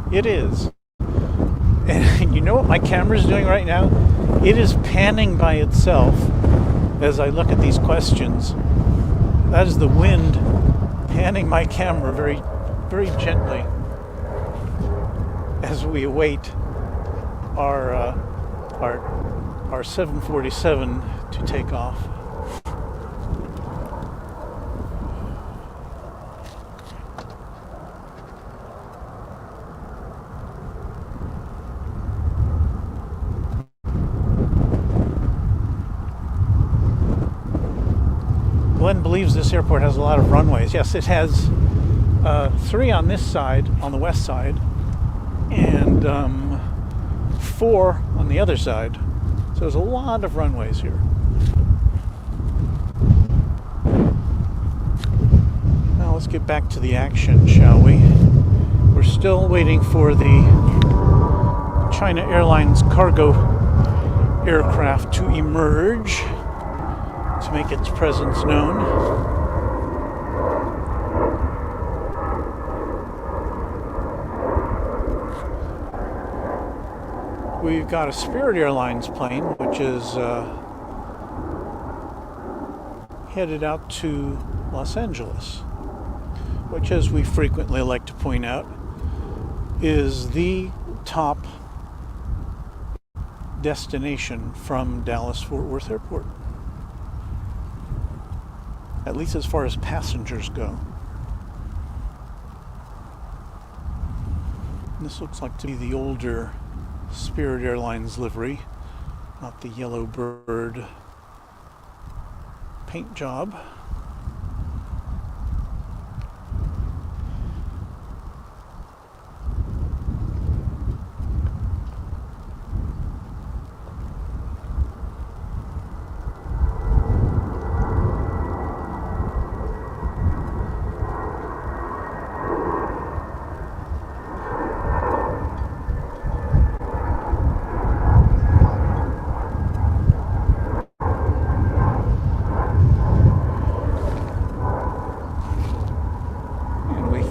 it is. And you know what my camera's doing right now? It is panning by itself as I look at these questions. That is the wind panning my camera very, very gently as we await our 747 to take off. Glenn believes this airport has a lot of runways. Yes, it has 3 on this side, on the west side, and 4 on the other side. So there's a lot of runways here. Now let's get back to the action, shall we? We're still waiting for the China Airlines cargo aircraft to emerge to make its presence known. We've got a Spirit Airlines plane which is headed out to Los Angeles, which, as we frequently like to point out, is the top destination from Dallas-Fort Worth Airport, at least as far as passengers go. This looks like to be the older Spirit Airlines livery, not the yellow bird paint job.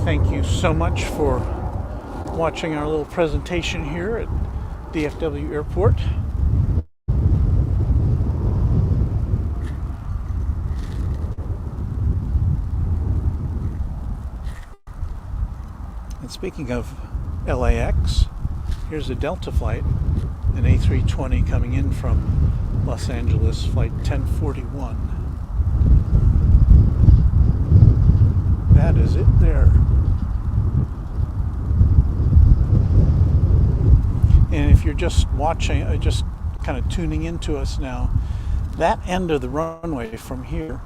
Thank you so much for watching our little presentation here at DFW Airport. And speaking of LAX, here's a Delta flight, an A320 coming in from Los Angeles, flight 1041. That is it there. if you're just watching, just kind of tuning into us now, that end of the runway from here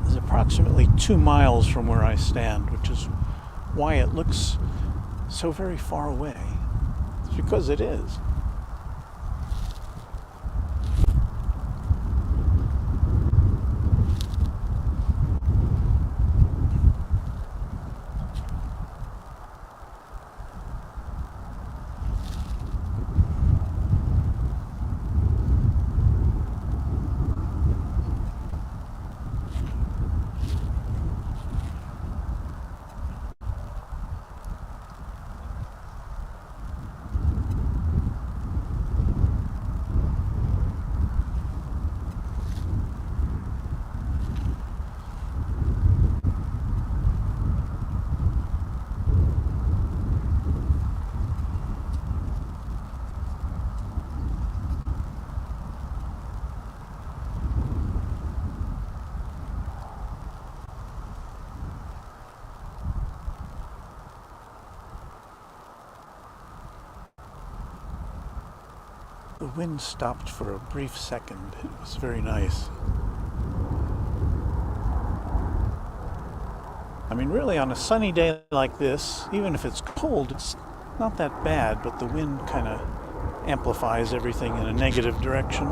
is approximately 2 miles from where I stand, which is why it looks so very far away. It's because it is. The wind stopped for a brief second. It was very nice. I mean, really, on a sunny day like this, even if it's cold, it's not that bad, but the wind kind of amplifies everything in a negative direction.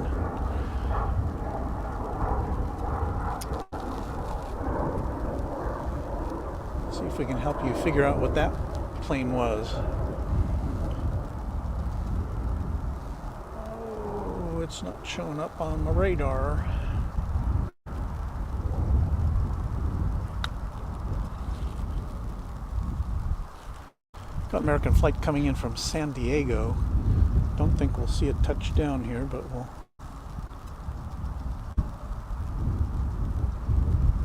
See if we can help you figure out what that plane was. It's not showing up on the radar. Got American flight coming in from San Diego. Don't think we'll see it touch down here, but we'll.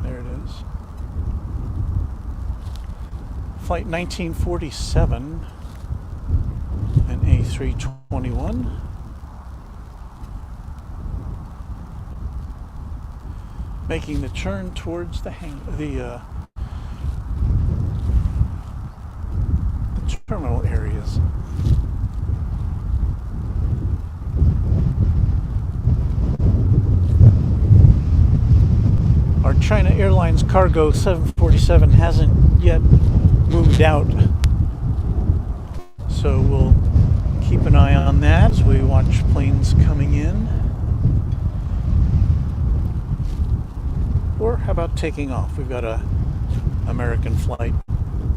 There it is. Flight 1947, an A321. Making the turn towards the terminal areas. Our China Airlines cargo 747 hasn't yet moved out, so we'll keep an eye on that as we watch planes coming in. Or how about taking off? We've got a American flight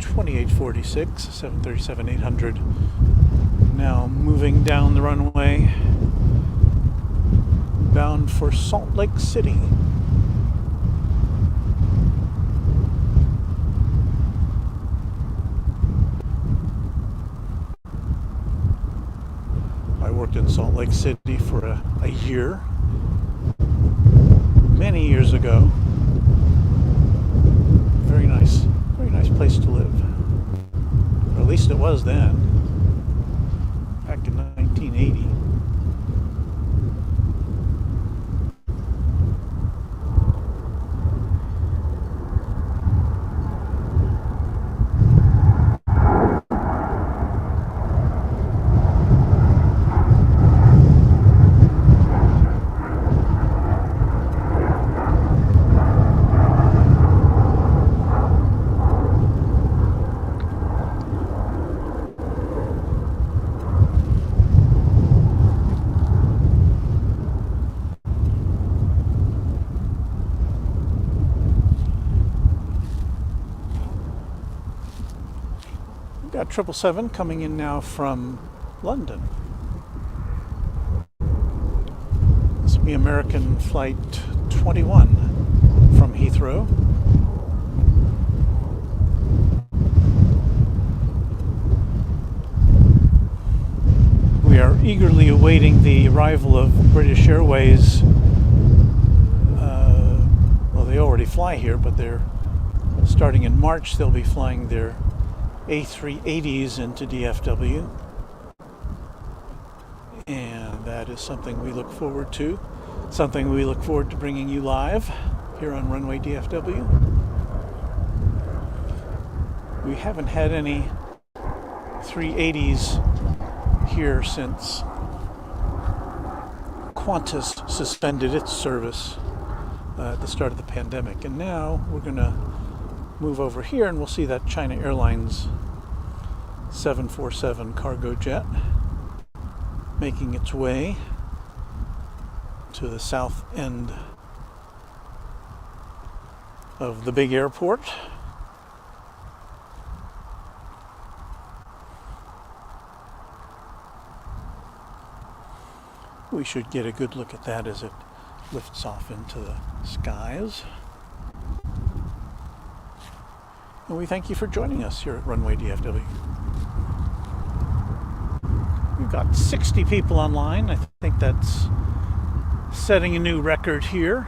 2846, 737-800, now moving down the runway, bound for Salt Lake City. I worked in Salt Lake City for a year, many years ago. Very nice place to live. Or at least it was then, back in 1980. Got 777 coming in now from London. This will be American Flight 21 from Heathrow. We are eagerly awaiting the arrival of British Airways. Well, they already fly here, but they're starting in March. They'll be flying their A380s into DFW, and that is something we look forward to, bringing you live here on Runway DFW. We haven't had any 380s here since Qantas suspended its service at the start of the pandemic. And now we're going to move over here and we'll see that China Airlines 747 cargo jet making its way to the south end of the big airport. We should get a good look at that as it lifts off into the skies. And we thank you for joining us here at Runway DFW. We've got 60 people online. I think that's setting a new record here.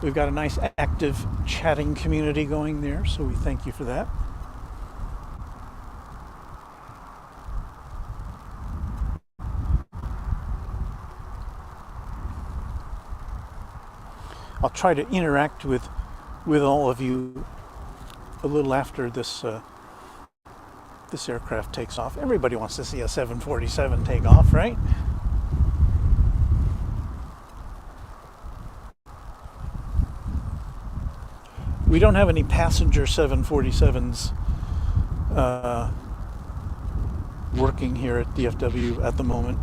We've got a nice active chatting community going there, so we thank you for that. I'll try to interact with all of you a little after this aircraft takes off. Everybody wants to see a 747 take off, right? We don't have any passenger 747s working here at DFW at the moment,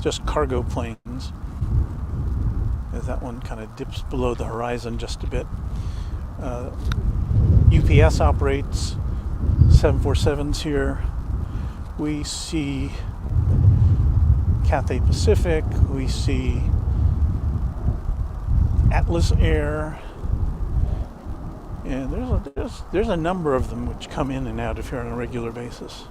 just cargo planes, as that one kind of dips below the horizon just a bit. UPS operates 747s here. We see Cathay Pacific, we see Atlas Air, and there's a number of them which come in and out of here on a regular basis.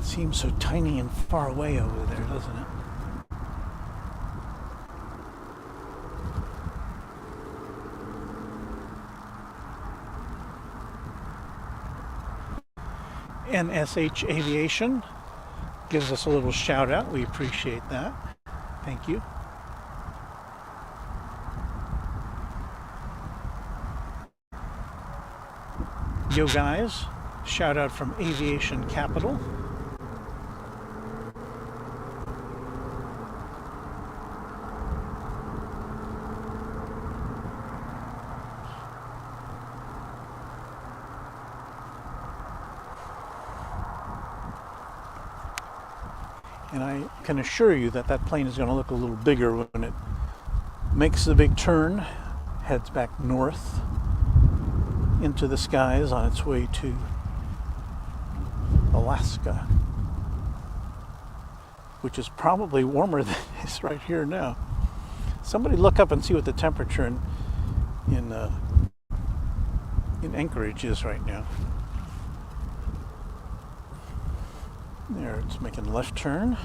Seems so tiny and far away over there, doesn't it? NSH Aviation gives us a little shout out. We appreciate that. Thank you. Yo guys, shout out from Aviation Capital. And I can assure you that that plane is going to look a little bigger when it makes the big turn, heads back north into the skies on its way to Alaska, which is probably warmer than it is right here now. Somebody look up and see what the temperature in Anchorage is right now. There, it's making a left turn.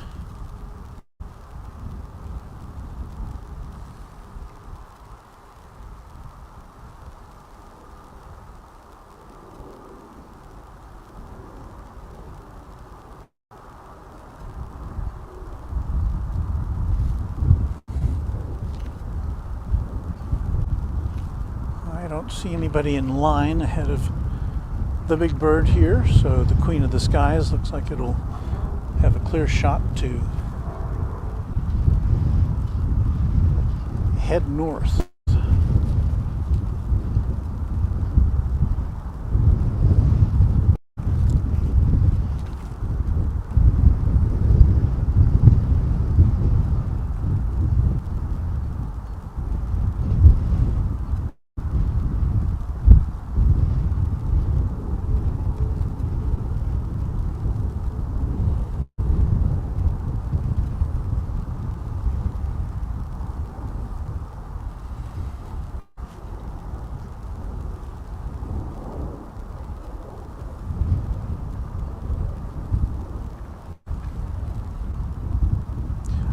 I don't see anybody in line ahead of the big bird here, so the Queen of the Skies looks like it'll have a clear shot to head north.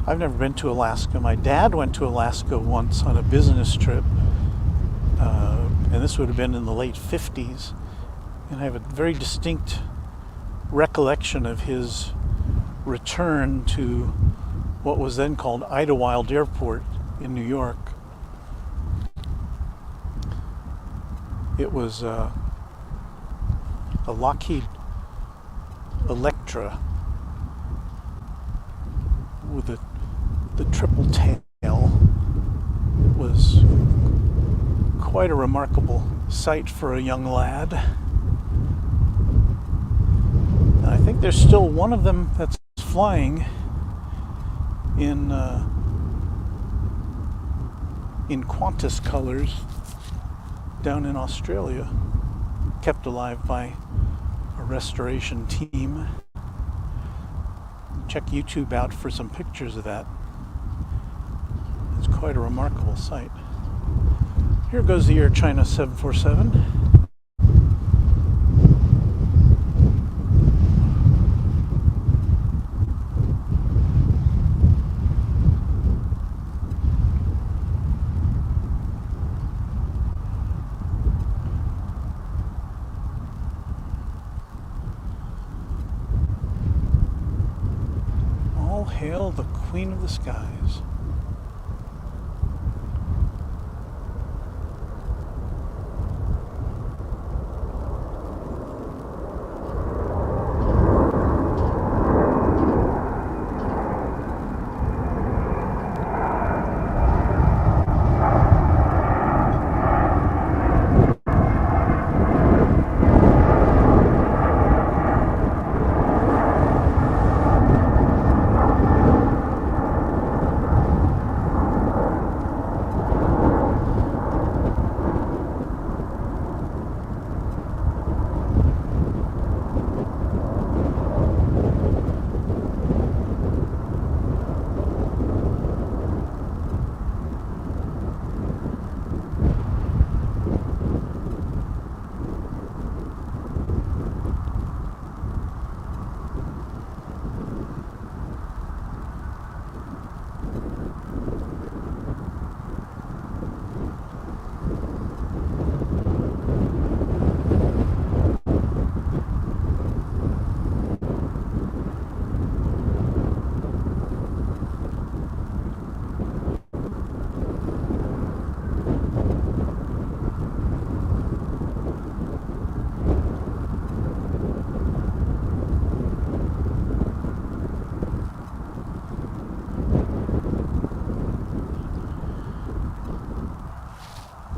I've never been to Alaska. My dad went to Alaska once on a business trip, and this would have been in the late 50s. And I have a very distinct recollection of his return to what was then called Idlewild Airport in New York. It was a Lockheed Electra with the triple tail. It was quite a remarkable sight for a young lad. And I think there's still one of them that's flying in Qantas colors down in Australia, kept alive by a restoration team. Check YouTube out for some pictures of that. It's quite a remarkable sight. Here goes the Air China 747. All hail the Queen of the Skies.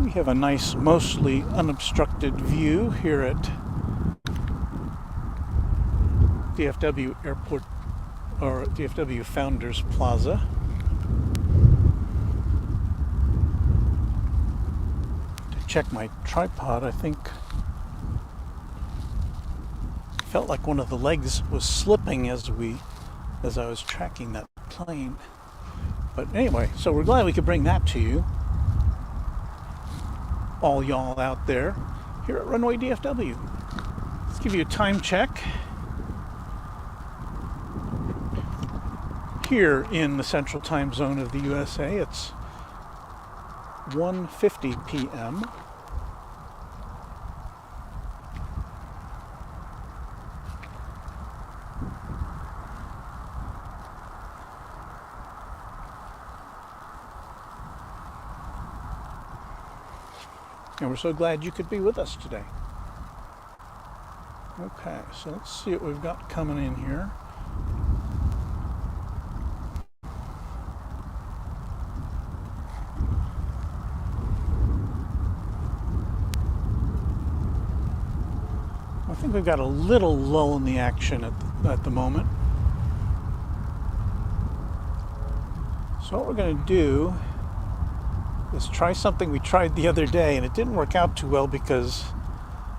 We have a nice, mostly unobstructed view here at DFW Airport, or DFW Founders Plaza. To check my tripod, I think felt like one of the legs was slipping as I was tracking that plane. But anyway, so we're glad we could bring that to you, all y'all out there here at Runway DFW. Let's give you a time check. Here in the central time zone of the USA, it's 1:50 p.m. And we're so glad you could be with us today. Okay, so let's see what we've got coming in here. I think we've got a little lull in the action at the moment. So what we're going to do is try something we tried the other day, and it didn't work out too well because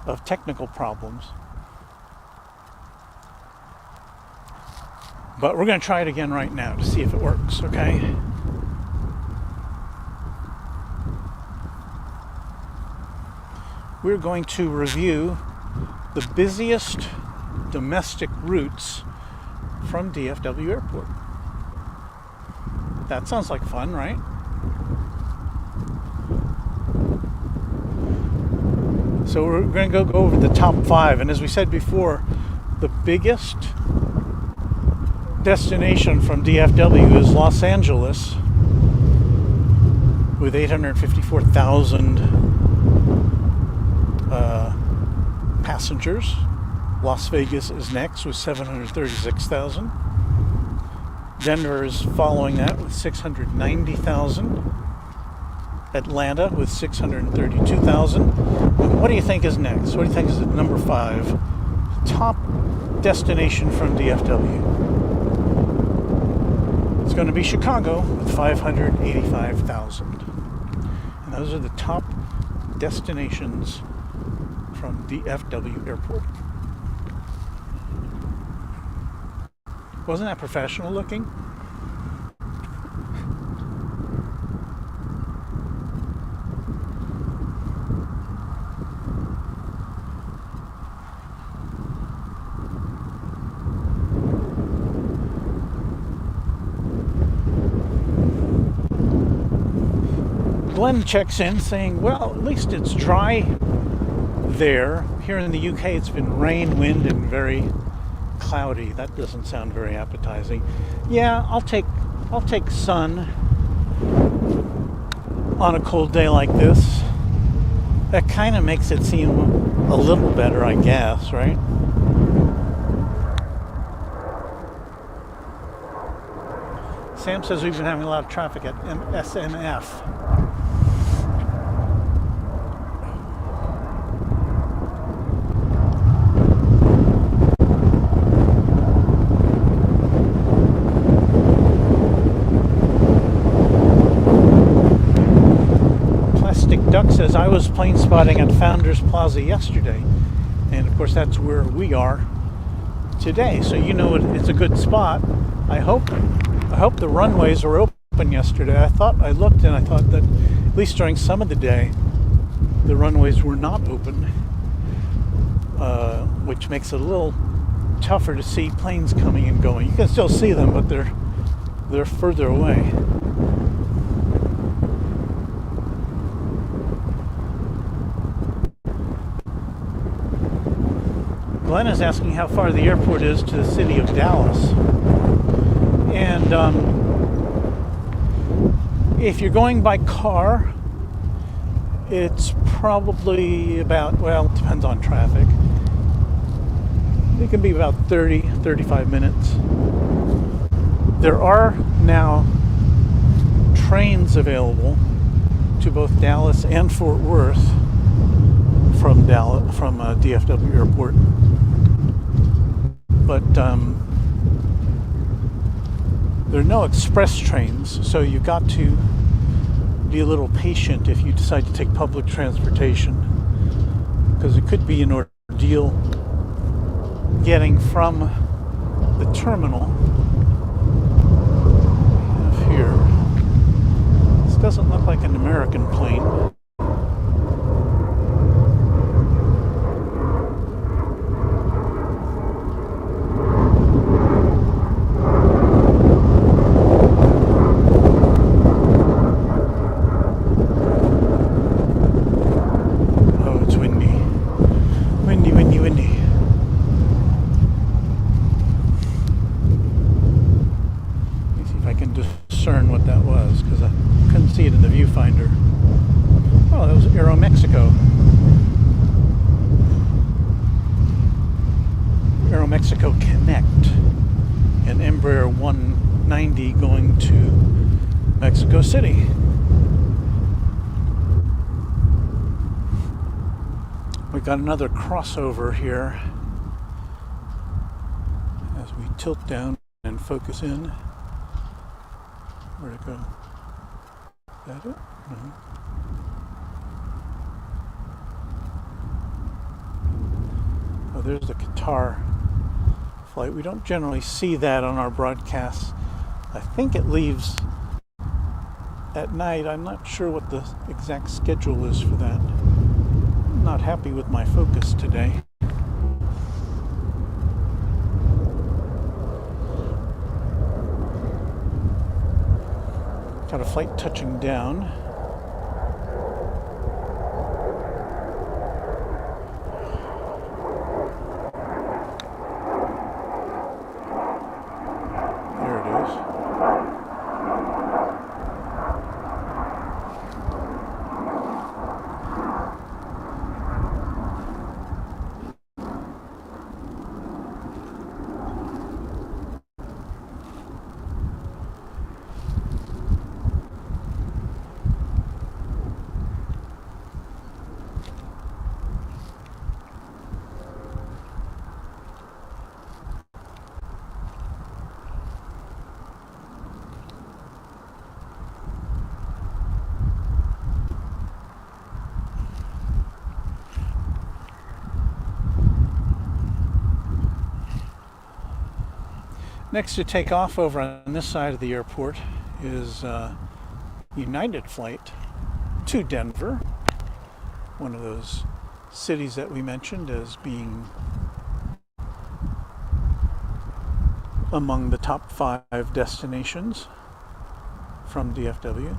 of technical problems. But we're going to try it again right now to see if it works, okay? We're going to review the busiest domestic routes from DFW Airport. That sounds like fun, right? So we're going to go over the top 5. And as we said before, the biggest destination from DFW is Los Angeles with 854,000 passengers. Las Vegas is next with 736,000. Denver is following that with 690,000. Atlanta with 632,000. And what do you think is next? What do you think is at number 5? Top destination from DFW. It's going to be Chicago with 585,000. And those are the top destinations from DFW Airport. Wasn't that professional looking? Glenn checks in saying, well, at least it's dry there. Here in the UK, it's been rain, wind, and very cloudy. That doesn't sound very appetizing. Yeah, I'll take sun on a cold day like this. That kind of makes it seem a little better, I guess, right? Sam says we've been having a lot of traffic at SNF. Duck says, I was plane spotting at Founders Plaza yesterday. And of course that's where we are today. So you know it's a good spot. I hope the runways were open yesterday. I looked and I thought that at least during some of the day the runways were not open, which makes it a little tougher to see planes coming and going. You can still see them, but they're further away. Glenn is asking how far the airport is to the city of Dallas. And if you're going by car, it's probably about, well, it depends on traffic. It can be about 35 minutes. There are now trains available to both Dallas and Fort Worth from DFW Airport. But there are no express trains, so you've got to be a little patient if you decide to take public transportation, because it could be an ordeal getting from the terminal here. This doesn't look like an American plane. Mexico Connect, an Embraer 190 going to Mexico City. We've got another crossover here as we tilt down and focus in. Where'd it go? Is that it? No. Oh, there's the Qatar flight. We don't generally see that on our broadcasts. I think it leaves at night. I'm not sure what the exact schedule is for that. I'm not happy with my focus today. Got a flight touching down. There it is. Next to take off over on this side of the airport is United flight to Denver, one of those cities that we mentioned as being among the top 5 destinations from DFW.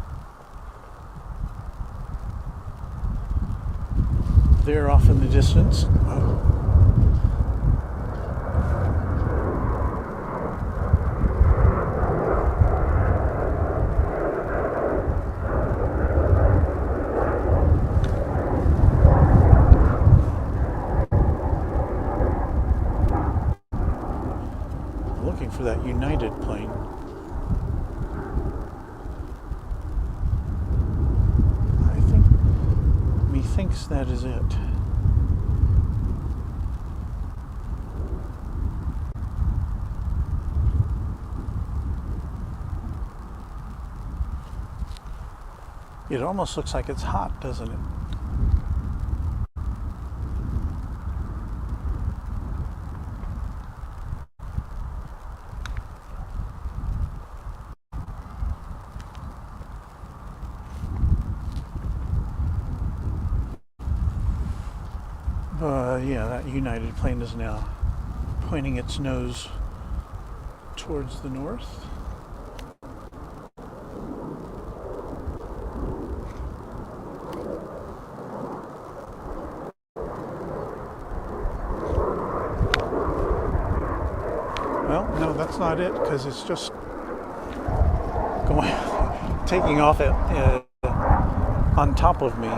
There off in the distance. Looking for that United plane. Methinks that is it. It almost looks like it's hot, doesn't it? Yeah, that United plane is now pointing its nose towards the north. Well, no, that's not it, because it's just going, taking off on top of me.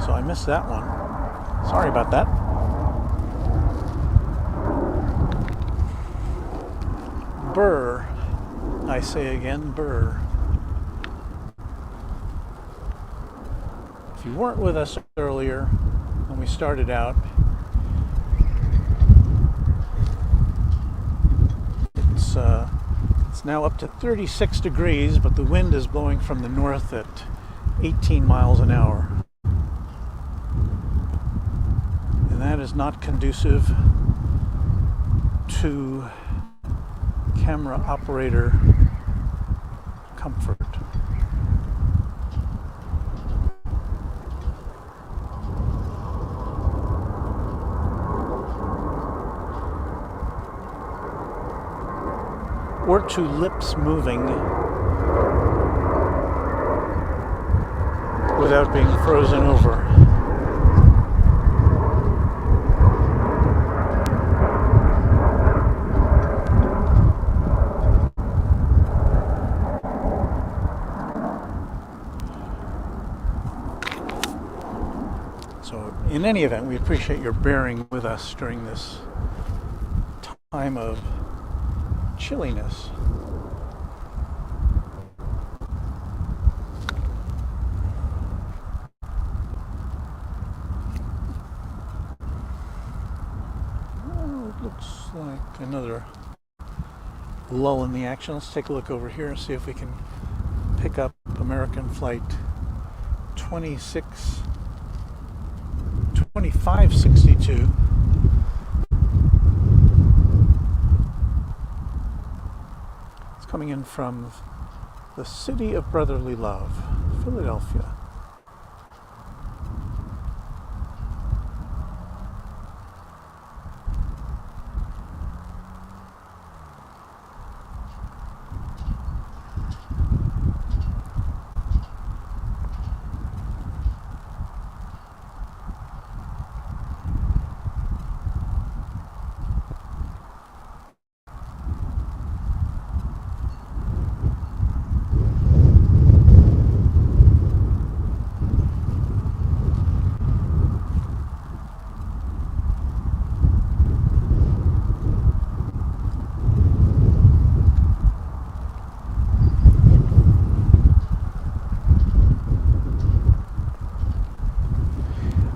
So I missed that one. Sorry about that. Burr. I say again, burr. If you weren't with us earlier when we started out, it's now up to 36 degrees, but the wind is blowing from the north at 18 miles an hour. And that is not conducive to camera operator comfort. Or to lips moving without being frozen over. So in any event, we appreciate your bearing with us during this time of chilliness. Well, it looks like another lull in the action. Let's take a look over here and see if we can pick up American flight 2562. Coming in from the city of brotherly love, Philadelphia.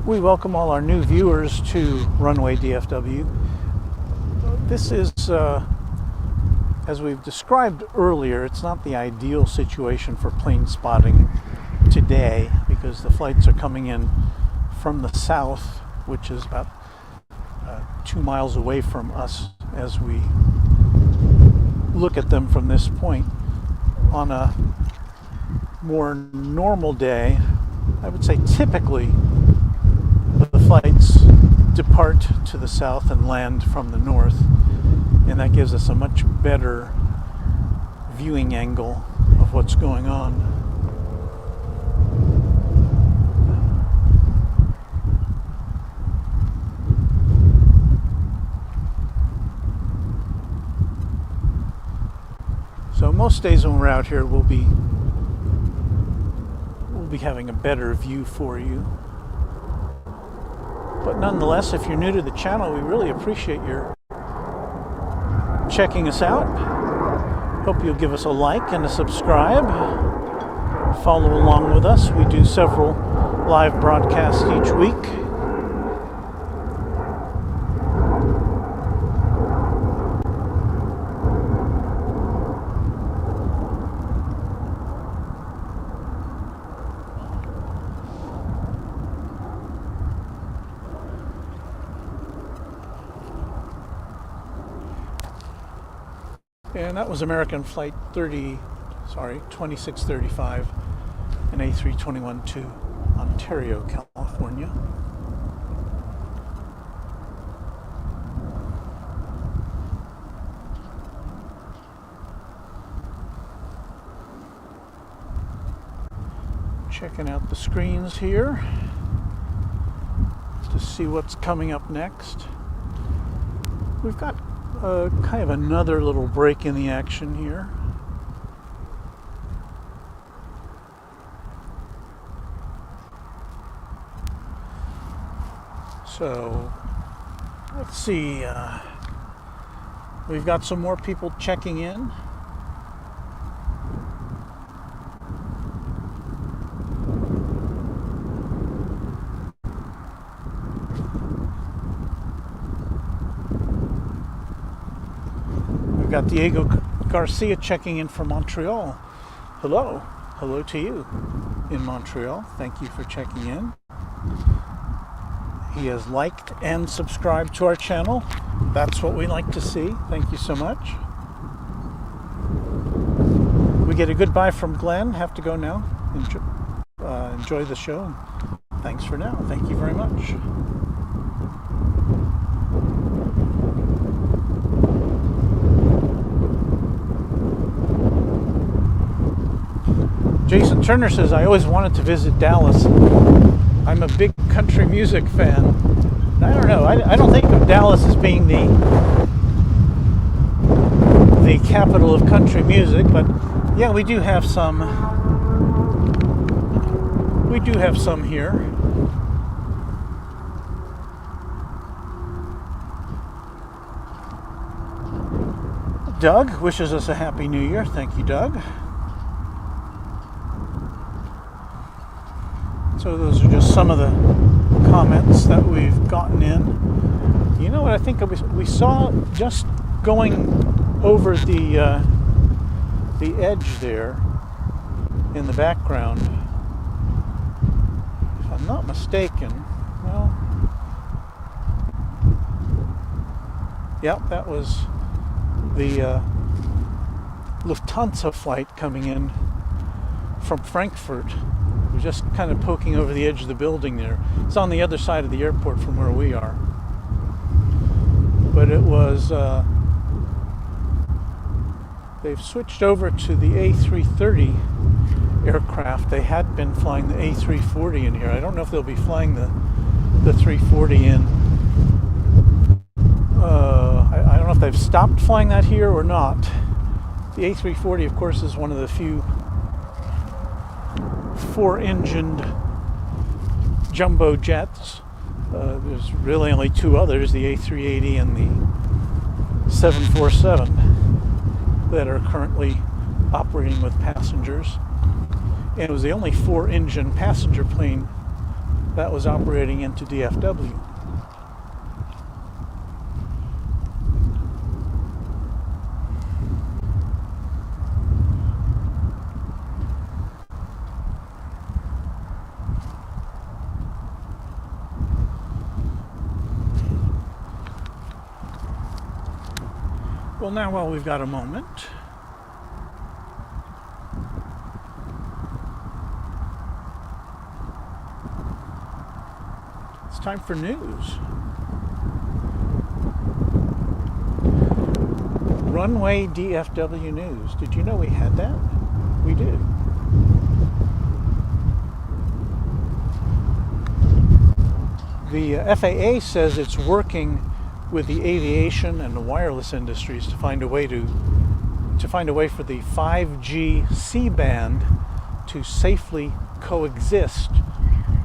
We welcome all our new viewers to Runway DFW. This is, as we've described earlier, it's not the ideal situation for plane spotting today because the flights are coming in from the south, which is about 2 miles away from us as we look at them from this point. On a more normal day, I would say typically the flights depart to the south and land from the north, and that gives us a much better viewing angle of what's going on. So most days when we're out here, we'll be having a better view for you. But nonetheless, if you're new to the channel, we really appreciate your checking us out. Hope you'll give us a like and a subscribe. Follow along with us. We do several live broadcasts each week. And that was American Flight 2635, an A321 to Ontario, California. Checking out the screens here to see what's coming up next. We've got kind of another little break in the action here. So let's see, we've got some more people checking in. We've got Diego Garcia checking in from Montreal. Hello. Hello to you in Montreal. Thank you for checking in. He has liked and subscribed to our channel. That's what we like to see. Thank you so much. We get a goodbye from Glenn. Have to go now. Enjoy the show. Thanks for now. Thank you very much. Jason Turner says, I always wanted to visit Dallas. I'm a big country music fan. I don't know. I don't think of Dallas as being the capital of country music, but yeah, we do have some. We do have some here. Doug wishes us a Happy New Year. Thank you, Doug. So those are just some of the comments that we've gotten in. You know what I think we saw just going over the edge there in the background. If I'm not mistaken, well, yeah, that was the Lufthansa flight coming in from Frankfurt. We're just kind of poking over the edge of the building there. It's on the other side of the airport from where we are. But it was, they've switched over to the A330 aircraft. They had been flying the A340 in here. I don't know if they'll be flying the 340 in. I don't know if they've stopped flying that here or not. The A340, of course, is one of the few 4-engined jumbo jets. There's really only two others, the A380 and the 747, that are currently operating with passengers. And it was the only 4-engine passenger plane that was operating into DFW. Well, now while we've got a moment, it's time for news. Runway DFW news. Did you know we had that? We did. The FAA says it's working with the aviation and the wireless industries to find a way for the 5G C-band to safely coexist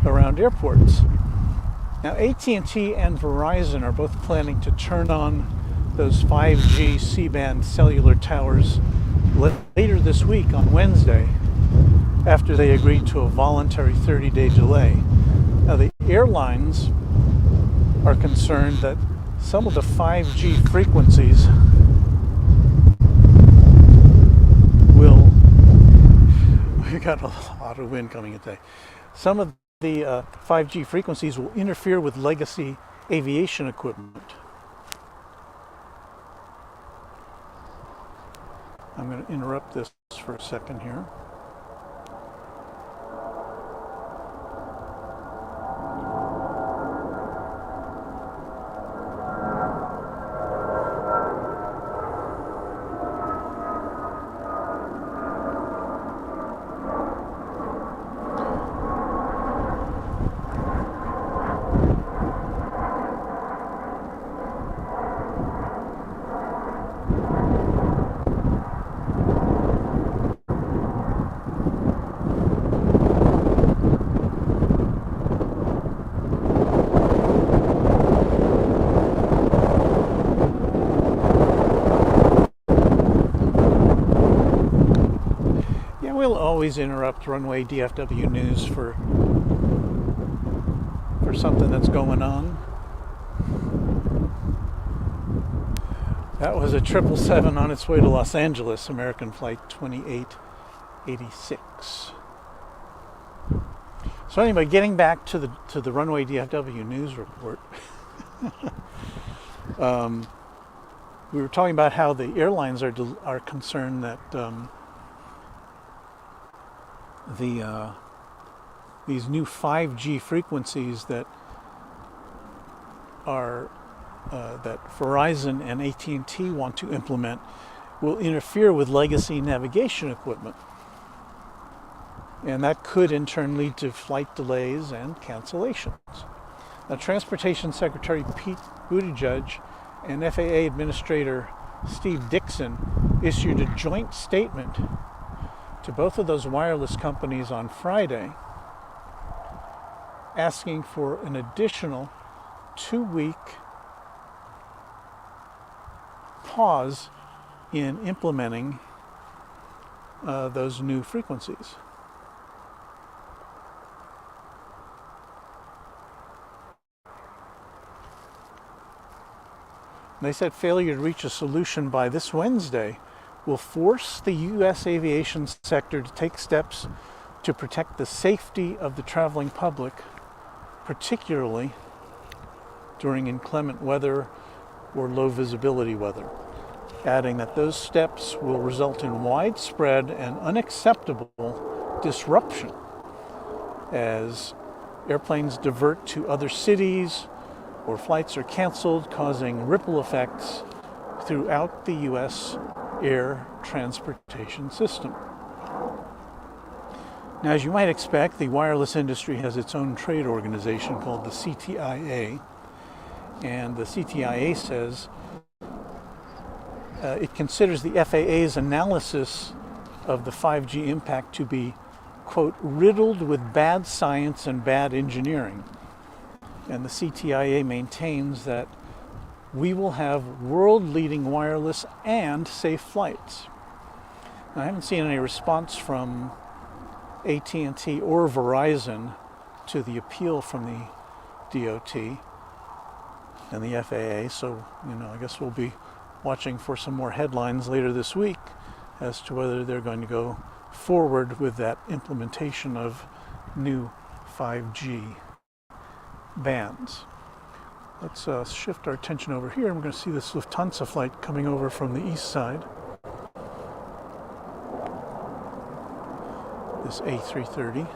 around airports. Now, AT&T and Verizon are both planning to turn on those 5G C-band cellular towers later this week on Wednesday, after they agreed to a voluntary 30-day delay. Now, the airlines are concerned that some of the 5G frequencies we got a lot of wind coming in today. Some of the 5G frequencies will interfere with legacy aviation equipment. I'm going to interrupt this for a second here. We'll always interrupt Runway DFW news for something that's going on. That was a 777 on its way to Los Angeles, American Flight 2886. So anyway, getting back to the Runway DFW news report. We were talking about how the airlines are concerned that these new 5G frequencies that Verizon and AT&T want to implement will interfere with legacy navigation equipment, and that could in turn lead to flight delays and cancellations. Now, Transportation Secretary Pete Buttigieg and FAA Administrator Steve Dixon issued a joint statement to both of those wireless companies on Friday, asking for an additional 2-week pause in implementing those new frequencies. They said failure to reach a solution by this Wednesday will force the U.S. aviation sector to take steps to protect the safety of the traveling public, particularly during inclement weather or low visibility weather, adding that those steps will result in widespread and unacceptable disruption as airplanes divert to other cities or flights are canceled, causing ripple effects throughout the U.S. air transportation system. Now, as you might expect, the wireless industry has its own trade organization called the CTIA, and the CTIA says it considers the FAA's analysis of the 5G impact to be, quote, riddled with bad science and bad engineering. And the CTIA maintains that we will have world-leading wireless and safe flights. Now, I haven't seen any response from AT&T or Verizon to the appeal from the DOT and the FAA. So, I guess we'll be watching for some more headlines later this week as to whether they're going to go forward with that implementation of new 5G bands. Let's shift our attention over here. I'm going to see this Lufthansa flight coming over from the east side. This A330.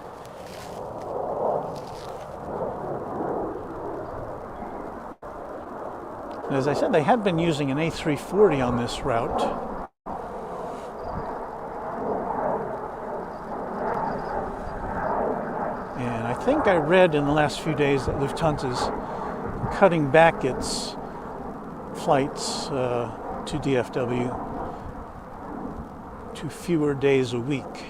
And as I said, they had been using an A340 on this route. And I think I read in the last few days that Lufthansa's cutting back its flights to DFW to fewer days a week,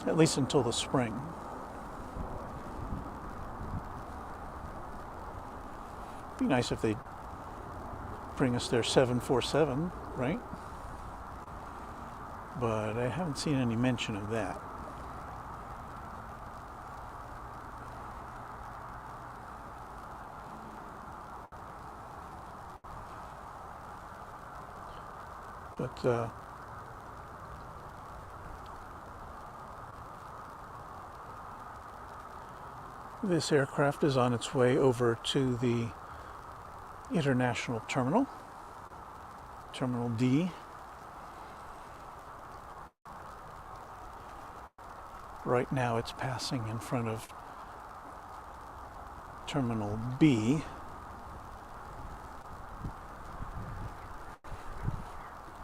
at least until the spring. It'd be nice if they'd bring us their 747, right? But I haven't seen any mention of that. But this aircraft is on its way over to the international terminal, Terminal D. Right now it's passing in front of Terminal B.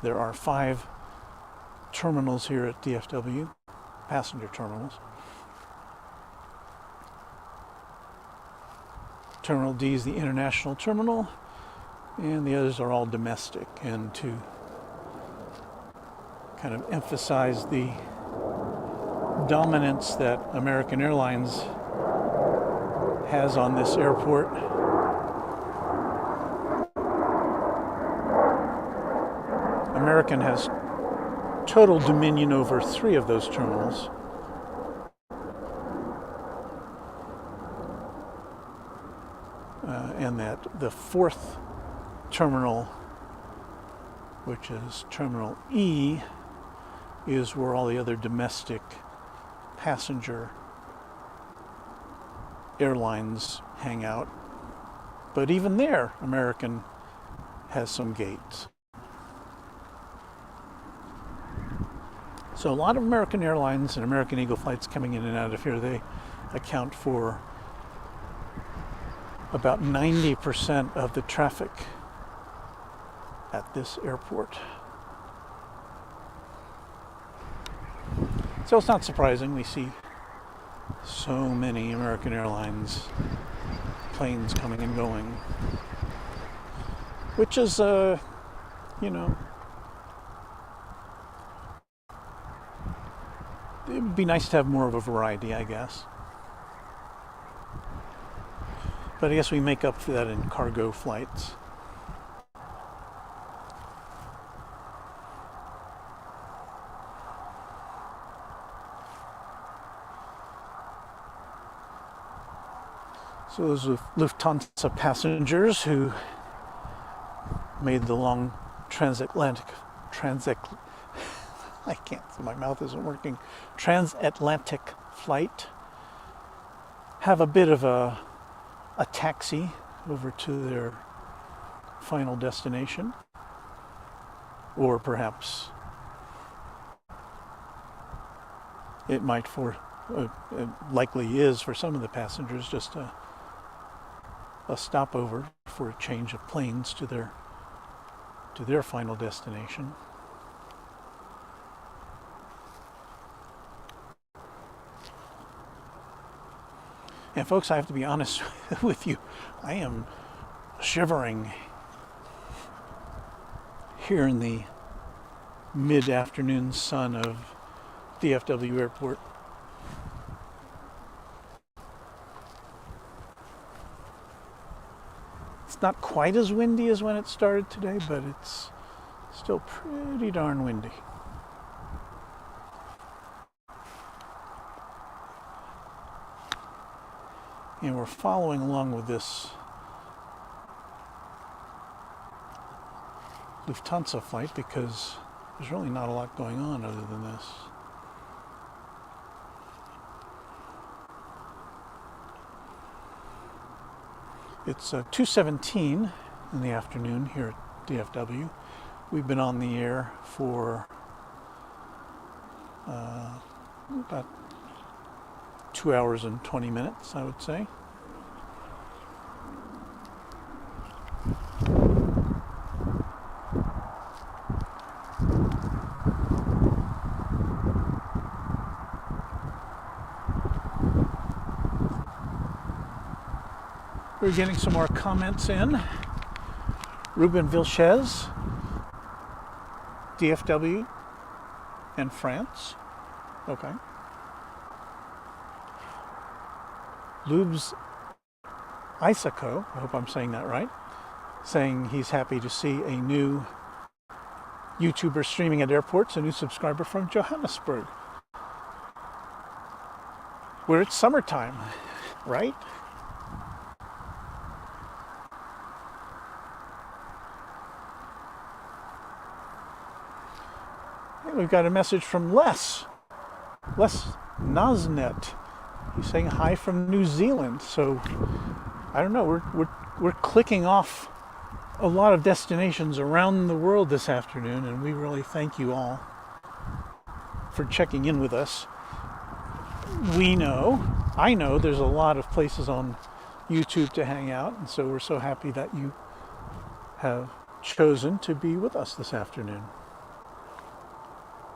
There are 5 terminals here at DFW, passenger terminals. Terminal D is the international terminal, and the others are all domestic. And to kind of emphasize the dominance that American Airlines has on this airport, American has total dominion over 3 of those terminals. And that the 4th terminal, which is Terminal E, is where all the other domestic passenger airlines hang out. But even there, American has some gates. So a lot of American Airlines and American Eagle flights coming in and out of here, they account for about 90% of the traffic at this airport. So it's not surprising we see so many American Airlines planes coming and going, which is, it would be nice to have more of a variety, I guess. But I guess we make up for that in cargo flights. So those Lufthansa passengers who made the long transatlantic flight have a bit of a taxi over to their final destination, or perhaps it might it likely is for some of the passengers just a stopover for a change of planes to their final destination. And folks, I have to be honest with you, I am shivering here in the mid-afternoon sun of DFW Airport. It's not quite as windy as when it started today, but it's still pretty darn windy. And we're following along with this Lufthansa flight because there's really not a lot going on other than this. It's 2:17 in the afternoon here at DFW. We've been on the air for about 2 hours and 20 minutes, I would say. We're getting some more comments in. Ruben Vilches, DFW and France. Okay. Lubes Isako, I hope I'm saying that right, saying he's happy to see a new YouTuber streaming at airports, a new subscriber from Johannesburg, where it's summertime, right? We've got a message from Les Naznet. He's saying hi from New Zealand. So I don't know. We're clicking off a lot of destinations around the world this afternoon, and we really thank you all for checking in with us. I know there's a lot of places on YouTube to hang out, and so we're so happy that you have chosen to be with us this afternoon.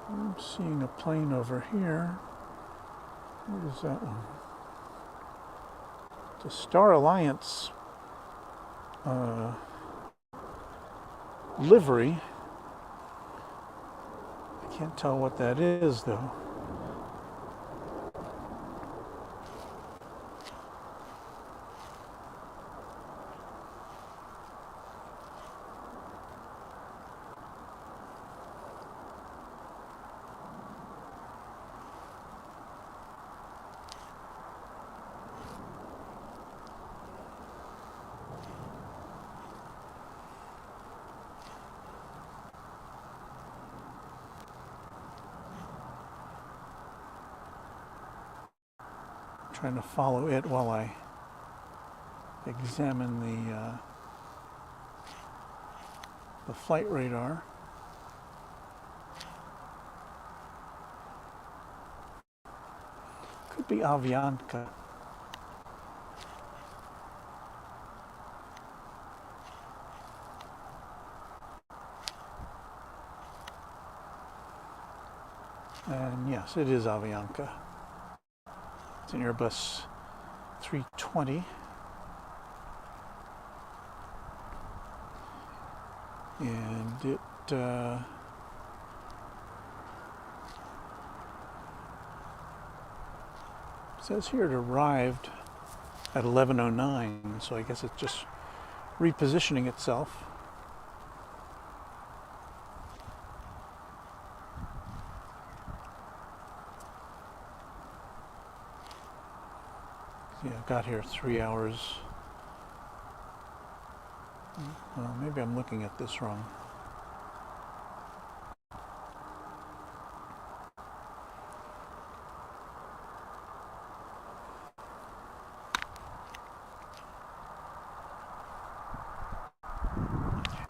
I'm seeing a plane over here. What is that one? It's a Star Alliance livery. I can't tell what that is, though. Trying to follow it while I examine the flight radar. Could be Avianca. And yes, it is Avianca. It's an Airbus 320. And it says here it arrived at 11:09, so I guess it's just repositioning itself. Yeah, got here 3 hours. Well, maybe I'm looking at this wrong.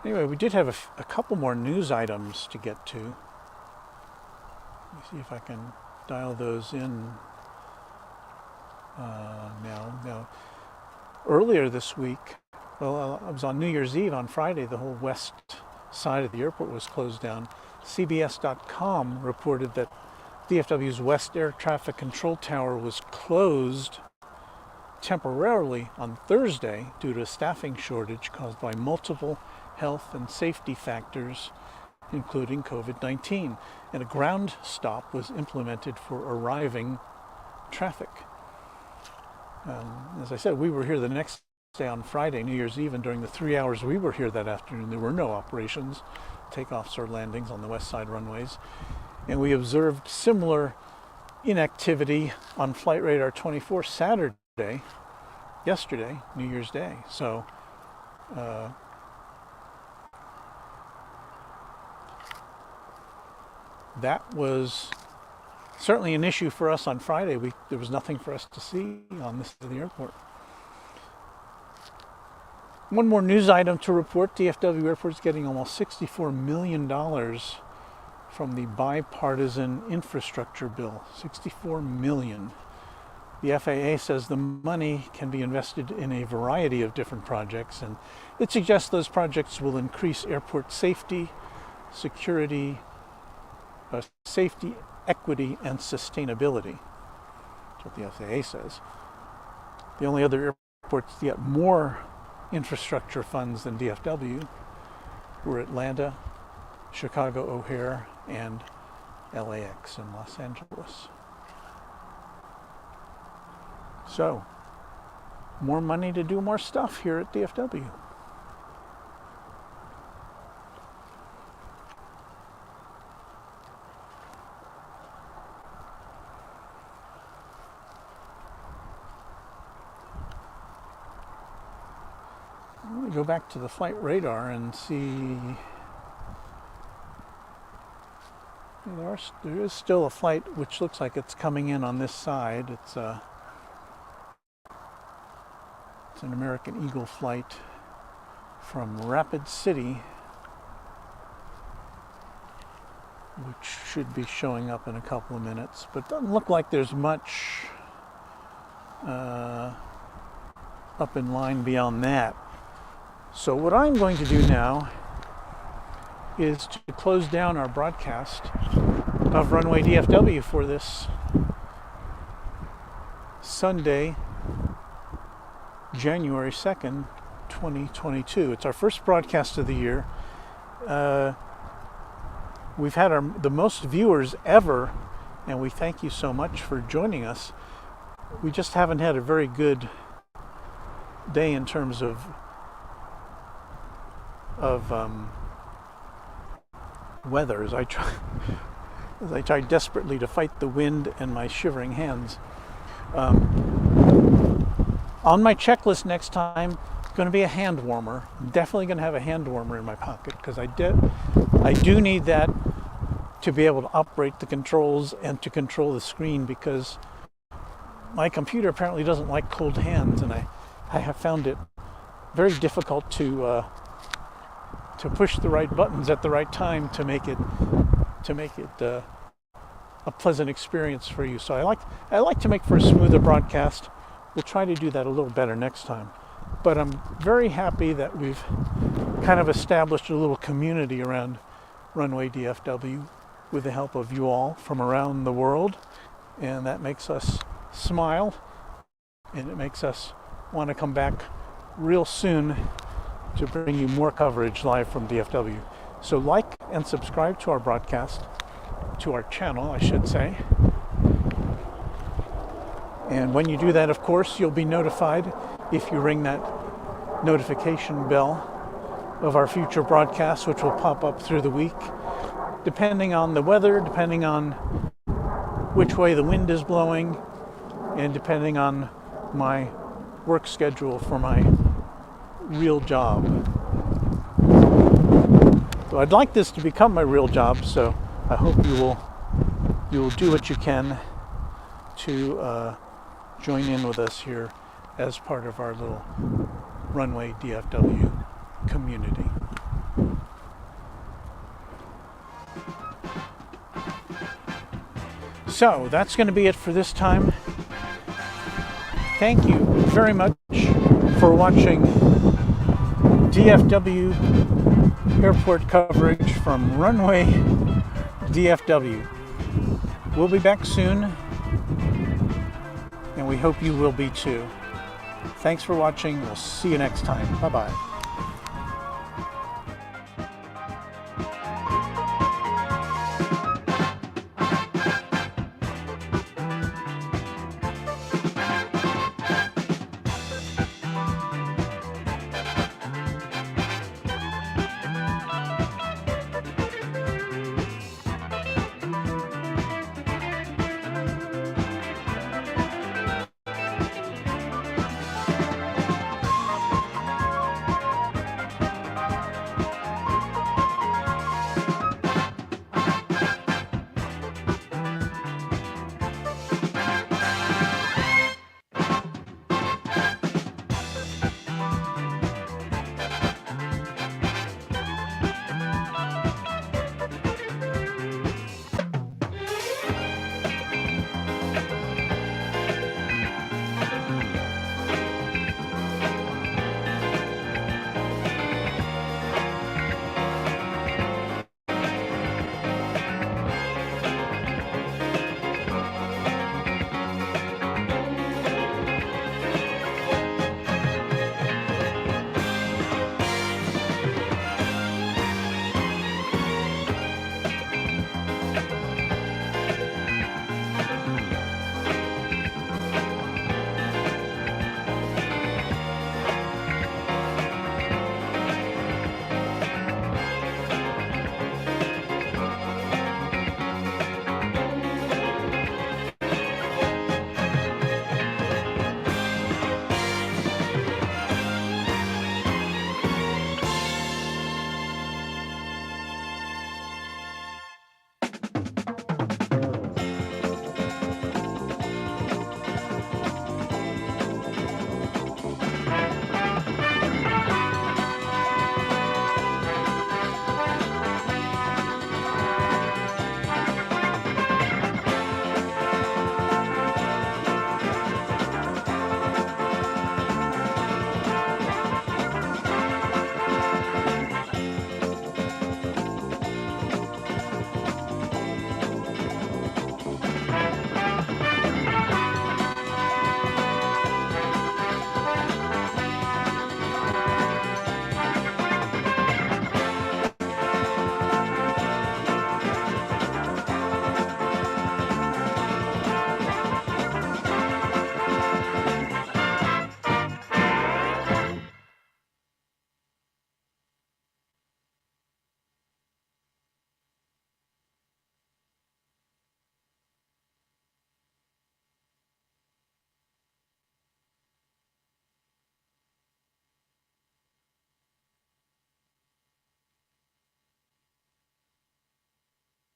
Anyway, we did have a couple more news items to get to. Let me see if I can dial those in now. Earlier this week, well, I was on New Year's Eve on Friday. The whole west side of the airport was closed down. CBS.com reported that DFW's West Air Traffic Control Tower was closed temporarily on Thursday due to a staffing shortage caused by multiple health and safety factors, including COVID-19. And a ground stop was implemented for arriving traffic. As I said, we were here the next day on Friday, New Year's Eve, and during the 3 hours we were here that afternoon, there were no operations, takeoffs or landings on the west side runways. And we observed similar inactivity on Flight Radar 24 Saturday, yesterday, New Year's Day. So that was certainly an issue for us on Friday. There was nothing for us to see on this side of the airport. One more news item to report. DFW Airport is getting almost $64 million from the bipartisan infrastructure bill. $64 million. The FAA says the money can be invested in a variety of different projects, and it suggests those projects will increase airport safety, security, equity, and sustainability. That's what the FAA says. The only other airports to get more infrastructure funds than DFW were Atlanta, Chicago O'Hare, and LAX in Los Angeles. So, more money to do more stuff here at DFW. I'm going to go back to the flight radar and see. There is still a flight which looks like it's coming in on this side. It's an American Eagle flight from Rapid City, which should be showing up in a couple of minutes, but doesn't look like there's much up in line beyond that. So what I'm going to do now is to close down our broadcast of Runway DFW for this Sunday, January 2nd, 2022. It's our first broadcast of the year. We've had the most viewers ever, and we thank you so much for joining us. We just haven't had a very good day in terms of weather as I try desperately to fight the wind and my shivering hands. On my checklist next time, going to be a hand warmer. I'm definitely going to have a hand warmer in my pocket because I do need that to be able to operate the controls and to control the screen, because my computer apparently doesn't like cold hands, and I have found it very difficult to push the right buttons at the right time to make it a pleasant experience for you. So I like to make for a smoother broadcast. We'll try to do that a little better next time. But I'm very happy that we've kind of established a little community around Runway DFW with the help of you all from around the world. And that makes us smile, and it makes us want to come back real soon to bring you more coverage live from DFW. So like and subscribe to our broadcast, to our channel, I should say. And when you do that, of course, you'll be notified if you ring that notification bell of our future broadcasts, which will pop up through the week, depending on the weather, depending on which way the wind is blowing, and depending on my work schedule for my real job. So I'd like this to become my real job, so I hope you will do what you can to join in with us here as part of our little Runway DFW community. So that's going to be it for this time. Thank you very much for watching DFW Airport coverage from Runway DFW. We'll be back soon, and we hope you will be too. Thanks for watching. We'll see you next time. Bye-bye.